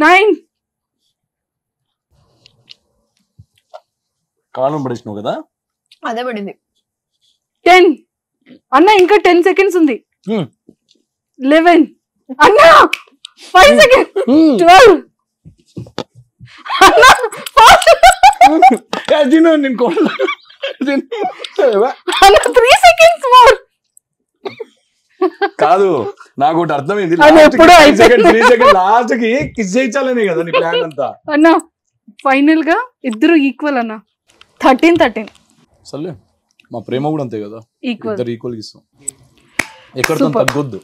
9 కాలం పడేసినావు కదా. అదే పడింది. 10 అన్న, ఇంకా 10 seconds ఉంది. 11 అన్న, 5 seconds. 12 అన్న, 3 seconds more. కాదు, నాకు ఒకటి అర్థమైంది. లాస్ట్ కి కిస్ చేయించాలనే కదా నీ ప్లాన్ అంతా. అన్న ఫైనల్ గా ఇద్దరు ఈక్వల్ అన్న. 13 సర్లే, మా ప్రేమ కూడా అంతే కదా, ఈక్వల్. ఇద్దరు ఈక్వల్ ఇస్తాం. ఎక్కడ తగ్గొద్దు,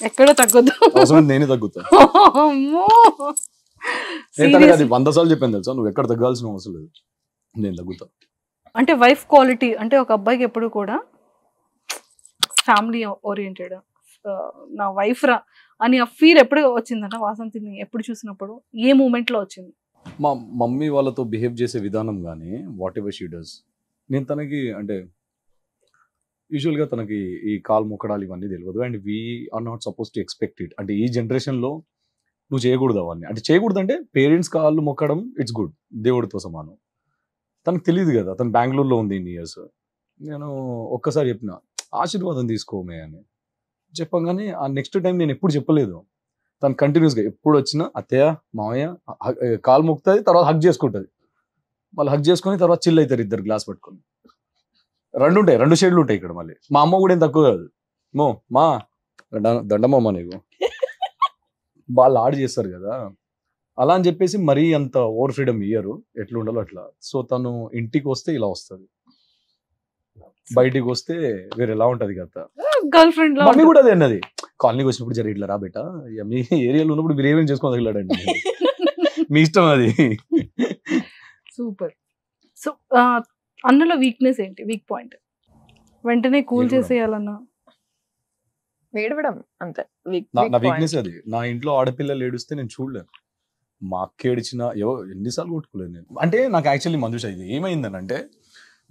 ఎక్కడ తగ్గొద్దు. అవసరం నేనే తగ్గుతా. నేను 100 సార్లు చెప్పాను తెలుసా, నువ్వు ఎక్కడ తగ్గాల్సిన అవసరం లేదు, నేను తగ్గుతా. అంటే వైఫ్ క్వాలిటీ అంటే ఒక అబ్బాయికి ఎప్పుడు కూడా ఫ్యామిలీ ఓరియంటెడ్, నా వైఫ్ రా అని ఆ ఫీల్ ఎప్పుడు వచ్చిందంట వాసంతిని ఎప్పుడు చూసినప్పుడు? ఏ మూమెంట్ లో వచ్చింది? మా మమ్మీ వాళ్ళతో బిహేవ్ చేసే విధానం కానీ వాట్ ఎవర్ షీ డస్, నేను తనకి అంటే యూజువల్గా తనకి ఈ కాల్ మొక్కడాలు ఇవన్నీ తెలియదు. And we are not suppose to expect it. అంటే ఈ జనరేషన్లో నువ్వు చేయకూడదు అవన్నీ. అంటే చేయకూడదు అంటే పేరెంట్స్ కాళ్ళు మొక్కడం ఇట్స్ గుడ్, దేవుడితో సమానం. తనకు తెలియదు కదా, తను బెంగళూరులో ఉంది ఇన్ని ఇయర్స్. నేను ఒక్కసారి చెప్పిన ఆశీర్వాదం తీసుకోమే అని చెప్పగానే ఆ నెక్స్ట్ టైం నేను ఎప్పుడు చెప్పలేదు. తను కంటిన్యూస్గా ఎప్పుడు వచ్చినా అత్తయ్య మామయ్య కాలు మొక్కుతుంది, తర్వాత హగ్ చేసుకుంటుంది. వాళ్ళు హగ్ చేసుకొని తర్వాత చిల్ అవుతారు ఇద్దరు గ్లాస్ పట్టుకొని. 2 ఉంటాయి, 2 షేడ్లు ఉంటాయి ఇక్కడ. మళ్ళీ మా అమ్మ కూడా ఏం తక్కువ కాదు. మా దండమ్మ నీకు వాళ్ళు ఆడు చేస్తారు కదా, అలా అని చెప్పేసి మరీ అంత ఓవర్ ఫ్రీడమ్ ఇయ్యరు, ఎట్లా ఉండాలో అట్లా. సో తను ఇంటికి వస్తే ఇలా వస్తుంది, బయటికి వస్తే వేరేలా ఉంటది కదా. గర్ల్ ఫ్రెండ్ లో మమ్మీ కూడా అదే అన్నది, కాలనీకి వచ్చినప్పుడు జర ఇట్లా రా బేట, ఇక మీ ఏరియాలో ఉన్నప్పుడు మీరు ఏమేమి చేసుకొని తగిలాడండి, మీ ఇష్టం అది. సూపర్. సో అన్నలో వీక్నెస్ ఏంటి, వీక్ పాయింట్? వెంటనే కూల్ ఏడవడం. చేసేయాలన్నా? వేడవడం అంతే నా వీక్నెస్ అది. నా ఇంట్లో ఆడపిల్లలు ఏడుస్తే నేను చూడలేను, మా అక్క ఏడిచిన ఎన్నిసార్లు కొట్టుకోలేదు నేను. అంటే నాకు యాక్చువల్లీ మంజుష ఇది ఏమైందని అంటే,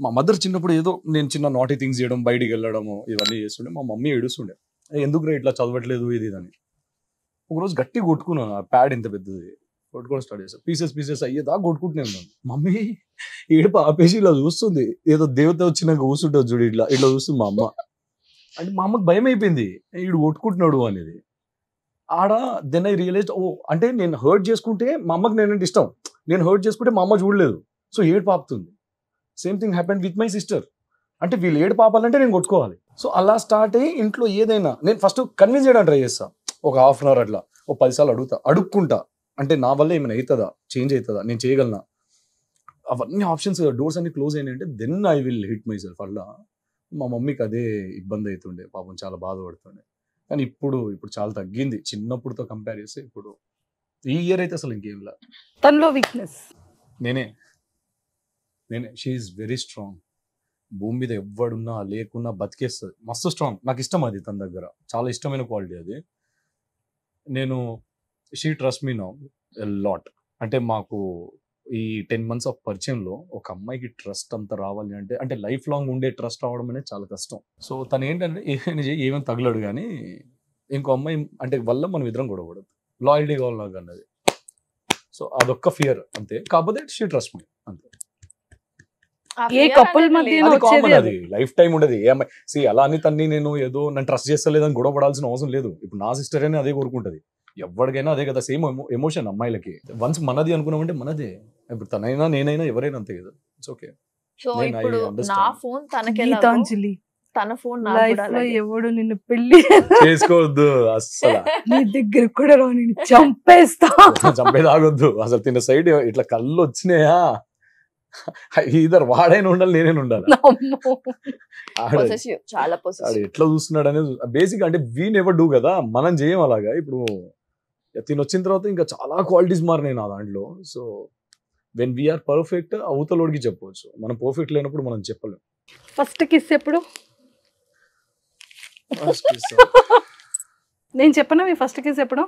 మా మదర్ చిన్నప్పుడు ఏదో నేను చిన్న నాటీ థింగ్స్ చేయడం, బయటికి వెళ్ళడము ఇవన్నీ చేస్తుండే, మా మమ్మీ ఏడుస్తుండే ఎందుకు ఇట్లా చదవట్లేదు ఇది అని. ఒకరోజు గట్టి కొట్టుకున్నాను, ఆ ప్యాడ్ ఇంత పెద్దది కొట్టుకోవడం స్టార్ట్ చేస్తాను, పీసెస్ అయ్యేదా కొట్టుకుంటున్నాను. మమ్మీ ఏడుపు ఆపేసి ఇలా చూస్తుంది, ఏదో దేవత వచ్చినాక కూర్చుంటుంది చూడు, ఇట్లా చూస్తుంది మా అమ్మ. అంటే మా అమ్మకి భయం అయిపోయింది, వీడు కొట్టుకుంటున్నాడు అనేది. ఆడ దెన్ ఐ రియలైజ్, ఓ అంటే నేను హర్ట్ చేసుకుంటే మా అమ్మకి నేనంటే ఇష్టం, నేను హర్ట్ చేసుకుంటే మా అమ్మ చూడలేదు, సో ఏడుపు ఆపుతుంది. Same thing happened with my sister. అంటే వీళ్ళు ఏడుపు ఆపాలంటే నేను కొట్టుకోవాలి. సో అలా స్టార్ట్ అయ్యి ఇంట్లో ఏదైనా నేను ఫస్ట్ కన్విన్స్ చేయడానికి ట్రై చేస్తా, ఒక హాఫ్ అన్ అవర్ అట్లా, ఓ 10 సార్లు అడుక్కుంటా, అంటే నా వల్ల ఏమైనా అవుతుందా, చేంజ్ అవుతుందా, నేను చేయగలనా, అవన్నీ ఆప్షన్స్, డోర్స్ అన్ని క్లోజ్ అయినాయంటే then I will hit myself. అలా మా మమ్మీకి అదే ఇబ్బంది అవుతుండే, పాపం చాలా బాధపడుతుండే. కానీ ఇప్పుడు చాలా తగ్గింది, చిన్నప్పుడుతో కంపేర్ చేస్తే ఇప్పుడు ఈ ఇయర్ అయితే అసలు ఇంకేం లేదు. తనలో వీక్నెస్ నేనే షీఈస్ వెరీ స్ట్రాంగ్. భూమి మీద ఎవ్వడున్నా లేకున్నా బతికేస్తుంది, మస్తు స్ట్రాంగ్. నాకు ఇష్టం అది, తన దగ్గర చాలా ఇష్టమైన క్వాలిటీ అది. She trust me now a lot. అంటే మాకు ఈ 10 months ఆఫ్ పరిచయంలో ఒక అమ్మాయికి ట్రస్ట్ అంత రావాలి అంటే లైఫ్ లాంగ్ ఉండే ట్రస్ట్ రావడం అనేది చాలా కష్టం. సో తను ఏంటంటే ఏమేమి తగలడు, కానీ ఇంకో అమ్మాయి అంటే వల్ల మనం ఇద్దరం గొడవపడదు, లాయల్టీ కావాలి నాకు అన్నది. సో అదొక్క ఫియర్ అంతే, కాకపోతే షీ ట్రస్ట్ మీ అంతే. ఏ కపుల్ మధ్య అది కామన్, అది లైఫ్ టైం ఉండదు. ఏ అమ్మాయి అలా అని తన్ని నేను ఏదో నన్ను ట్రస్ట్ చేస్తలేదని గొడవ పడాల్సిన అవసరం లేదు. ఇప్పుడు నా సిస్టర్ అని అదే కోరుకుంటది, ఎవరికైనా అదే కదా, సేమ్ ఎమోషన్ అమ్మాయిలకి. వన్స్ మనది అనుకున్నామంటే మనదే, ఇప్పుడు తనైనా నేనైనా ఎవరైనా అంతే కదా, ఇట్స్ ఓకే. సో ఇప్పుడు నా ఫోన్ తనకి గీతాంజలి, తన ఫోన్ లైఫ్ లో ఎవడు నిన్ను పెళ్లి చేసుకోవద్దు అస్సలు, నీ దగ్గర కూడా రా, నేను చంపేస్తా. చంపేదాగొద్దు అసలు. తిన్న సైడ్ ఇట్లా కళ్ళు వచ్చినాయా, ఇద్దరు వాడైనా ఉండాలి, నేనైనా ఉండాలి. చాలా ఆడు ఎట్లా చూస్తున్నాడు అనేది బేసిక్. అంటే వీ నెవర్ డూ కదా, మనం చేయం అలాగా. ఇప్పుడు తిని వచ్చిన తర్వాత ఇంకా చాలా క్వాలిటీస్ మారినాయి నా దాంట్లో. సో వెన్ వీఆర్ పర్ఫెక్ట్ అవతలోడికి చెప్పవచ్చు, మనం పర్ఫెక్ట్ లేనప్పుడు మనం చెప్పలేం. ఫస్ట్ కిస్ ఎప్పుడు? నేను చెప్పనా మీ ఫస్ట్ కిస్ ఎప్పుడు?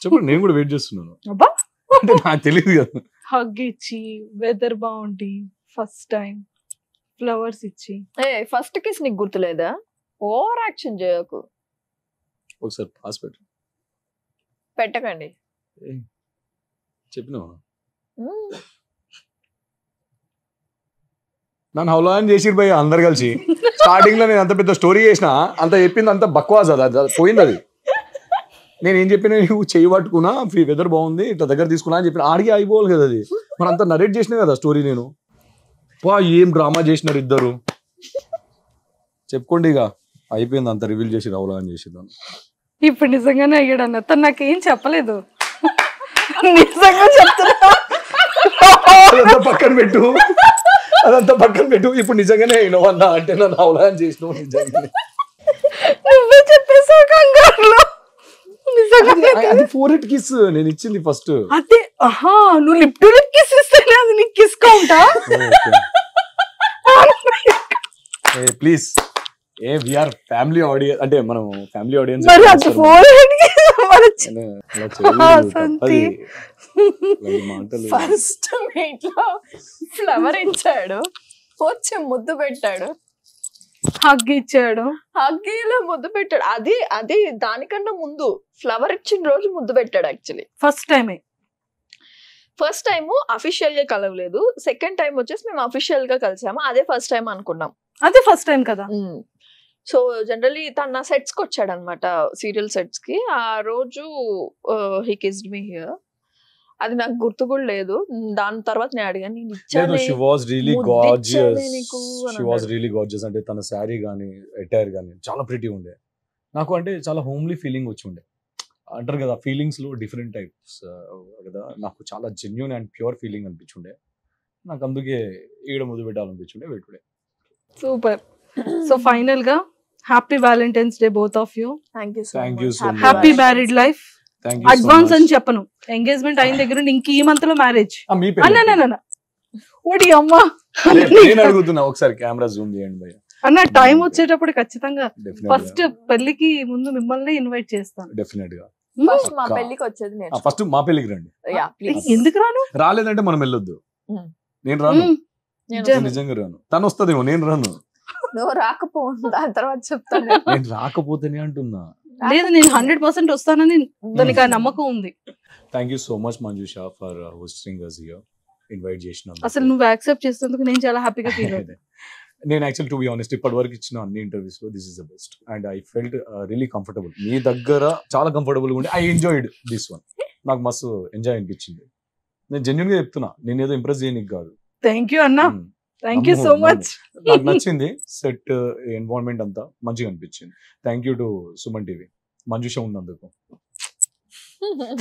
చెప్పండి, నేను కూడా వెయిట్ చేస్తున్నాను. అబ్బా, అంటే నాకు తెలియదు కదా. హగ్ ఇచ్చి, వెదర్ బాగుండి, ఫస్ట్ టైం ఫ్లవర్స్ ఇచ్చి. ఫస్ట్ కిస్ నీకు గుర్తులేదా? ఓవర్ యాక్షన్ చేయకు. ఒకసారి పాస్ పెట్టకండి. చెప్పినా నన్ను హౌలా అని చేసిరు భయ్య అందరు కలిసి. స్టార్టింగ్ లో నేను అంత పెద్ద స్టోరీ చేసిన, అంత చెప్పింది అంత బక్వాస్, అది పోయింది. అది నేను ఏం చెప్పినా, నువ్వు చేయి పట్టుకున్నా, ఫ్రీ వెదర్ బాగుంది, ఇట్లా దగ్గర తీసుకున్నా అని చెప్పిన, ఆడికి అయిపోవాలి కదా అది. మరి అంత నరేట్ చేసినా కదా స్టోరీ నేను. ఏం డ్రామా చేసినారు ఇద్దరు, చెప్పుకోండి ఇక. అయిపోయింది, అంత రివీల్ చేసి హౌలా అని చేసేదాన్ని. ఇప్పుడు నిజంగానే అయ్యాడు అన్న, తను నాకేం చెప్పలేదు, నిజంగా చెప్తున్నా. అదంతా పక్కన పెట్టు, ఇప్పుడు నిజంగానే అయినావు అన్న అంటే నన్ను హౌలా అని చేసినావు. నిజంగానే నువ్వే చెప్పేసావు కంగారులో. అది 4 కిస్ నేను ఇచ్చింది ఫస్ట్. అదే, ఆహా, నువ్వు లిప్ టు లిప్ కిస్ ఇస్తేనే అది నీకు కిస్ కౌంటా? ప్లీజ్, వీఆర్ ఫ్యామిలీ ఆడియన్స్, అంటే మనం ఫ్యామిలీ ఆడియన్స్. మరి అది 4 ఫస్ట్ మీట్ లో ఫ్లవర్ ఇచ్చాడు, వచ్చి ముద్దు పెట్టాడు, హగ్ ఇచ్చాడు, హగ్గీలో ముద్దు పెట్టాడు. అది దానికన్నా ముందు ఫ్లవర్ ఇచ్చిన రోజు ముద్దు పెట్టాడు. యాక్చువల్లీ ఫస్ట్ టైం అఫీషియల్ గా కలవలేదు, సెకండ్ టైం వచ్చేసి మేము అఫీషియల్ గా కలిసాము, అదే ఫస్ట్ టైం అనుకున్నాం. అదే ఫస్ట్ టైం కదా. సో జనరలీ తన నా సెట్స్ కి వచ్చాడు అనమాట, సీరియల్ సెట్స్ కి. ఆ రోజు హీ కిస్డ్ మీ హియర్, అది నాకు గుర్తు కూడా లేదు. దాని తర్వాత నేను అడిగాను, నేను ఇచ్చాను. She was really gorgeous. అంటే తన శారీ గానీ, అటైర్ గానీ చాలా ప్రిటీ ఉండే. నాకు అంటే చాలా హోమ్లీ ఫీలింగ్ వచ్చి ఉండే. అంటారు కదా ఫీలింగ్స్ లో డిఫరెంట్ టైప్స్ కదా, నాకు చాలా జెన్యున్ అండ్ ప్యూర్ ఫీలింగ్ అనిపించుండే, నాకు అందుకే ఈడ ముద్దు పెట్టాలనిపించుండే పెట్టుడే. సూపర్. సో ఫైనల్ గా happy Valentine's day both of you. Thank you Thank you so much. Happy married life. Thank you advance అని చెప్పను, ఎంగేజ్మెంట్ అయిన దగ్గర ఇంక ఈ మంత్ లో మ్యారేజ్ మీ పెళ్లి అన్న ఓడి అమ్మా నేను అడుగుతున్నా, ఒకసారి కెమెరా జూమ్ చేయండి భయ్య. అన్న టైం వచ్చేటప్పుడు ఖచ్చితంగా Definitely ఫస్ట్ పెళ్లికి ముందు మిమ్మల్ని ఇన్వైట్ చేస్తాను. డెఫినెట్ గా ఫస్ట్ మా పెళ్లికి వచ్చేది నేను. ఫస్ట్ మా పెళ్లికి రండి. ఎందుకు రాను? రాలేదంటే మనం వెళ్ళొద్దు. Hmm. నేను రాను, నేను నేను నిజంగా రాను. తను వస్తుందేమో, నేను రాను. నువ్వు రాకపో దాని తర్వాత చెప్తాను. నేను రాకపోతేనే అంటున్నా. లేదు, నేను 100% వస్తానని దానికి ఆ నమ్మకం ఉంది. Thank you so much Manjusha for hosting us here, invite చేసినందుకు. అసలు నువ్వు యాక్సెప్ట్ చేసినందుకు నేను చాలా హ్యాపీగా ఫీల్ అవుతాను. నేను యాక్చువల్ టు బి ఆనెస్ట్ ఇప్పటి వరకు ఇచ్చిన అన్ని ఇంటర్వ్యూస్ లో this is the best and I felt really comfortable. మీ దగ్గర చాలా కంఫర్టబుల్ గా ఉండి ఐ ఎంజాయిడ్ దిస్ వన్. నాకు మస్తు ఎంజాయ్ అనిపించింది. నేను జెన్యున్ గా చెప్తున్నా, నేను ఏదో ఇంప్రెస్ చేయడానికి కాదు. థ్యాంక్ యూ అన్న, థ్యాంక్ యూ సో మచ్. నాకు నచ్చింది సెట్ ఎన్వైరన్మెంట్ అంతా మంచిగా అనిపించింది. Thank you to Suman TV, Manjusha ఉన్నందుకు.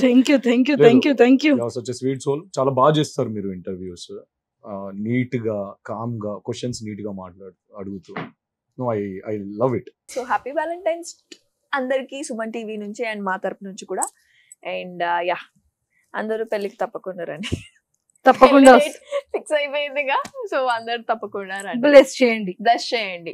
Thank you thank you thank you thank you. Such sweet soul. చాలా బాగా చేస్తారు మీరు ఇంటర్వ్యూస్, నీట్ గా కామ్ గా క్వశ్చన్స్ నీట్ గా అడుగుతూ. I love it. So happy Valentine's అందరికి సుమన్ టీవీ నుంచి అండ్ మా తరపు నుంచి కూడా. అండ్ యా, అందరూ పెళ్లికి తప్పకుండా రండి. తప్పకుండా ఫిక్స్ అయిపోయిందిగా, సో అందరు తప్పకుండా రండి, బ్లెస్ చేయండి. బ్లెస్ చేయండి.